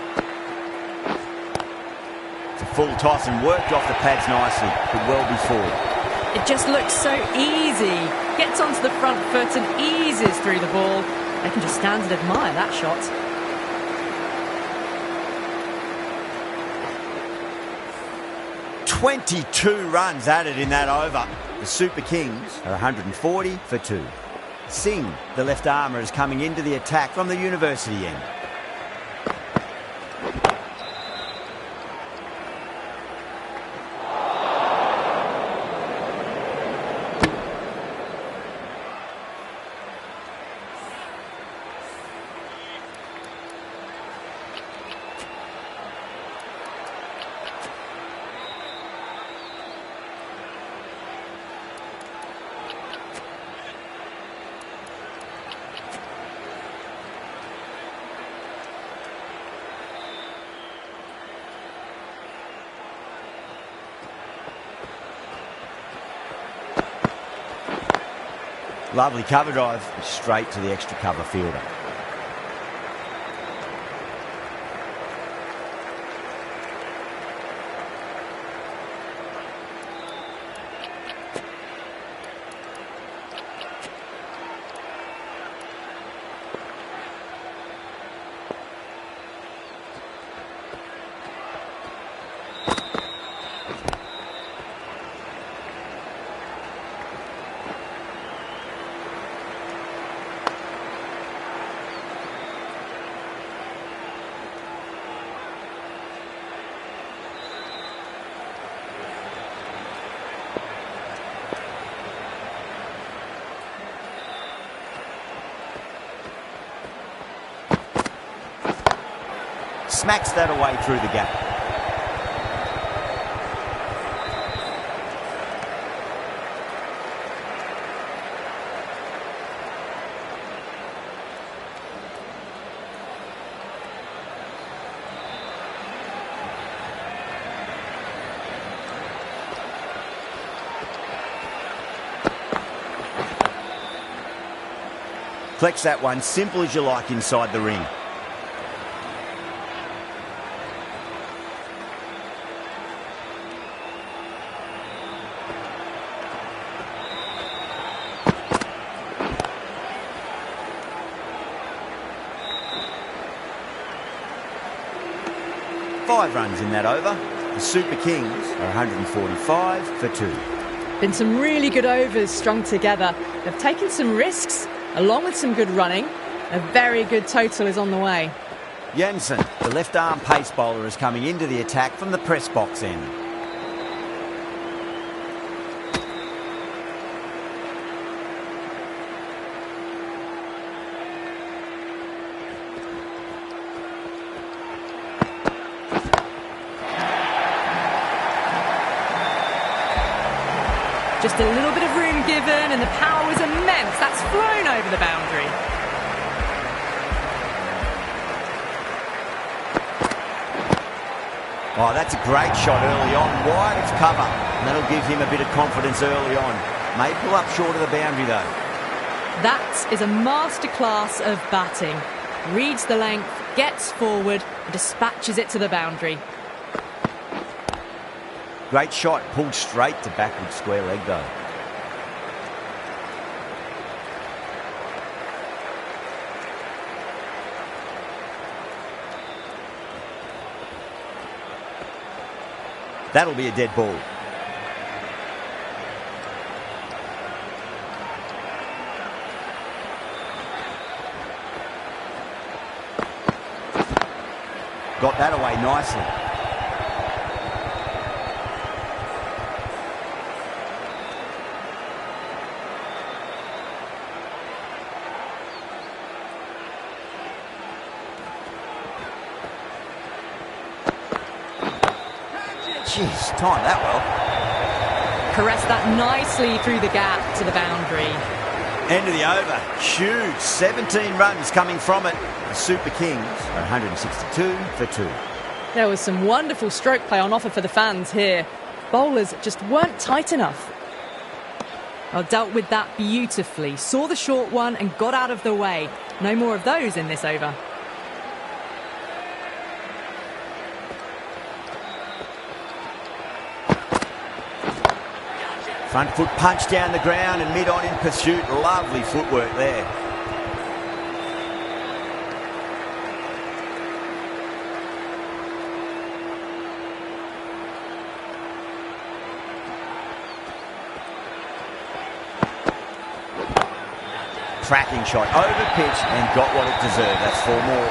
It's a full toss and worked off the pads nicely, but well before. It just looks so easy. Gets onto the front foot and eases through the ball. They can just stand and admire that shot. "22 runs added in that over. The Super Kings are 140 for 2. Singh, the left armour, is coming into the attack from the university end. Lovely cover drive, straight to the extra cover fielder. Smacks that away through the gap. Collects that one, simple as you like, inside the ring. Five runs in that over. The Super Kings are 145 for 2. Been some really good overs strung together. They've taken some risks, along with some good running. A very good total is on the way. Jensen, the left-arm pace bowler, is coming into the attack from the press box end. Just a little bit of room given and the power was immense. That's flown over the boundary. Oh, that's a great shot early on. Wide of cover. And that'll give him a bit of confidence early on. May pull up short of the boundary though. That is a masterclass of batting. Reads the length, gets forward, and dispatches it to the boundary. Great shot, pulled straight to backward square leg though. That'll be a dead ball. Got that away nicely. Jeez, timed that well. Caressed that nicely through the gap to the boundary. End of the over. Huge. 17 runs coming from it. The Super Kings are 162 for 2. There was some wonderful stroke play on offer for the fans here. Bowlers just weren't tight enough. Well, dealt with that beautifully. Saw the short one and got out of the way. No more of those in this over. Front foot punch down the ground and mid-on in pursuit. Lovely footwork there. Cracking shot, over pitch, and got what it deserved. That's 4 more.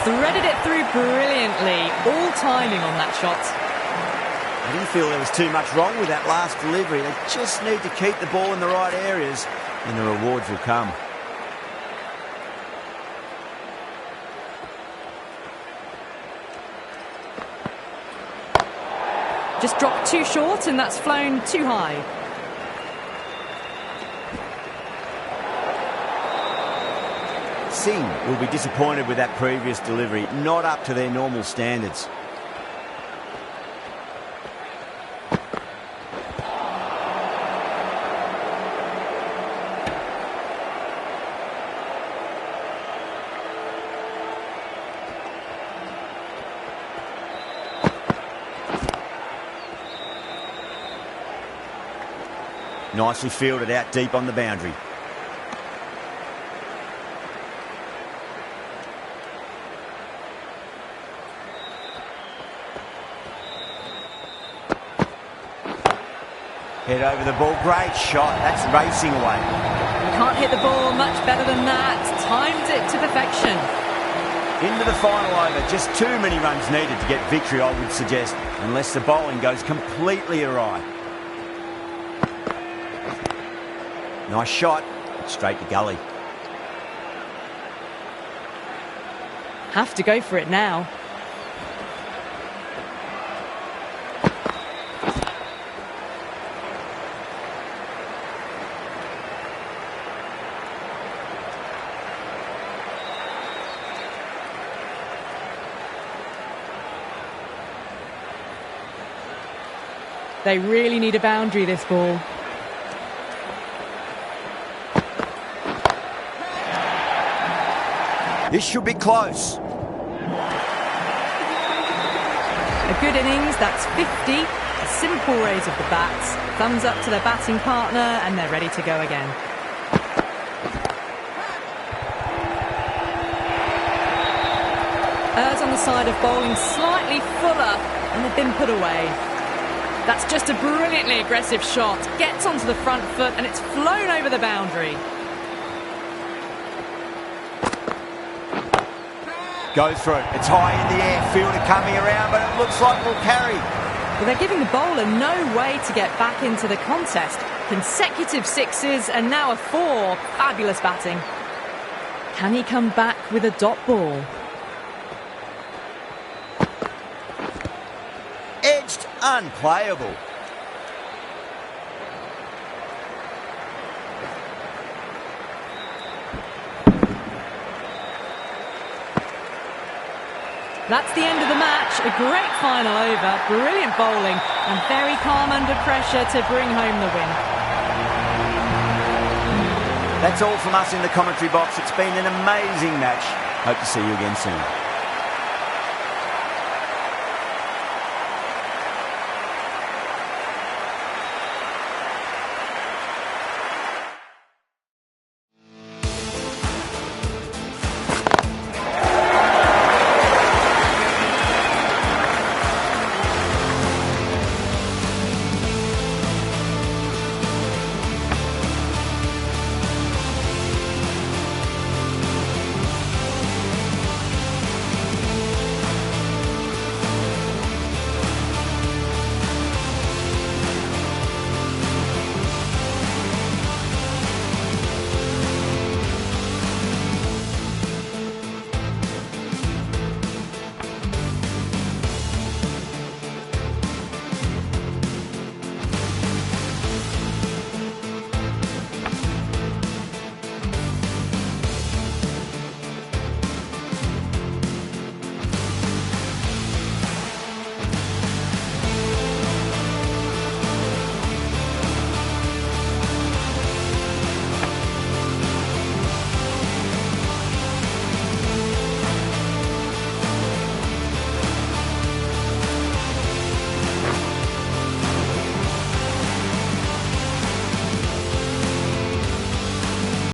Threaded it through brilliantly. All timing on that shot. I didn't feel there was too much wrong with that last delivery. They just need to keep the ball in the right areas, and the rewards will come. Just dropped too short, and that's flown too high. Singh will be disappointed with that previous delivery, not up to their normal standards. Nicely fielded out deep on the boundary. Head over the ball, great shot, that's racing away. You can't hit the ball much better than that. Timed it to perfection. Into the final over, just too many runs needed to get victory, I would suggest, unless the bowling goes completely awry. Nice shot, straight to gully. Have to go for it now. They really need a boundary, this ball. This should be close. A good innings, that's 50. A simple raise of the bats. Thumbs up to their batting partner, and they're ready to go again. Errs on the side of bowling slightly fuller, and they've been put away. That's just a brilliantly aggressive shot. Gets onto the front foot, and it's flown over the boundary. Goes for it. It's high in the air. Fielder coming around, but it looks like we'll carry. But they're giving the bowler no way to get back into the contest. Consecutive sixes and now a 4. Fabulous batting. Can he come back with a dot ball? Edged, unplayable. That's the end of the match. A great final over, brilliant bowling, and very calm under pressure to bring home the win. That's all from us in the commentary box. It's been an amazing match. Hope to see you again soon.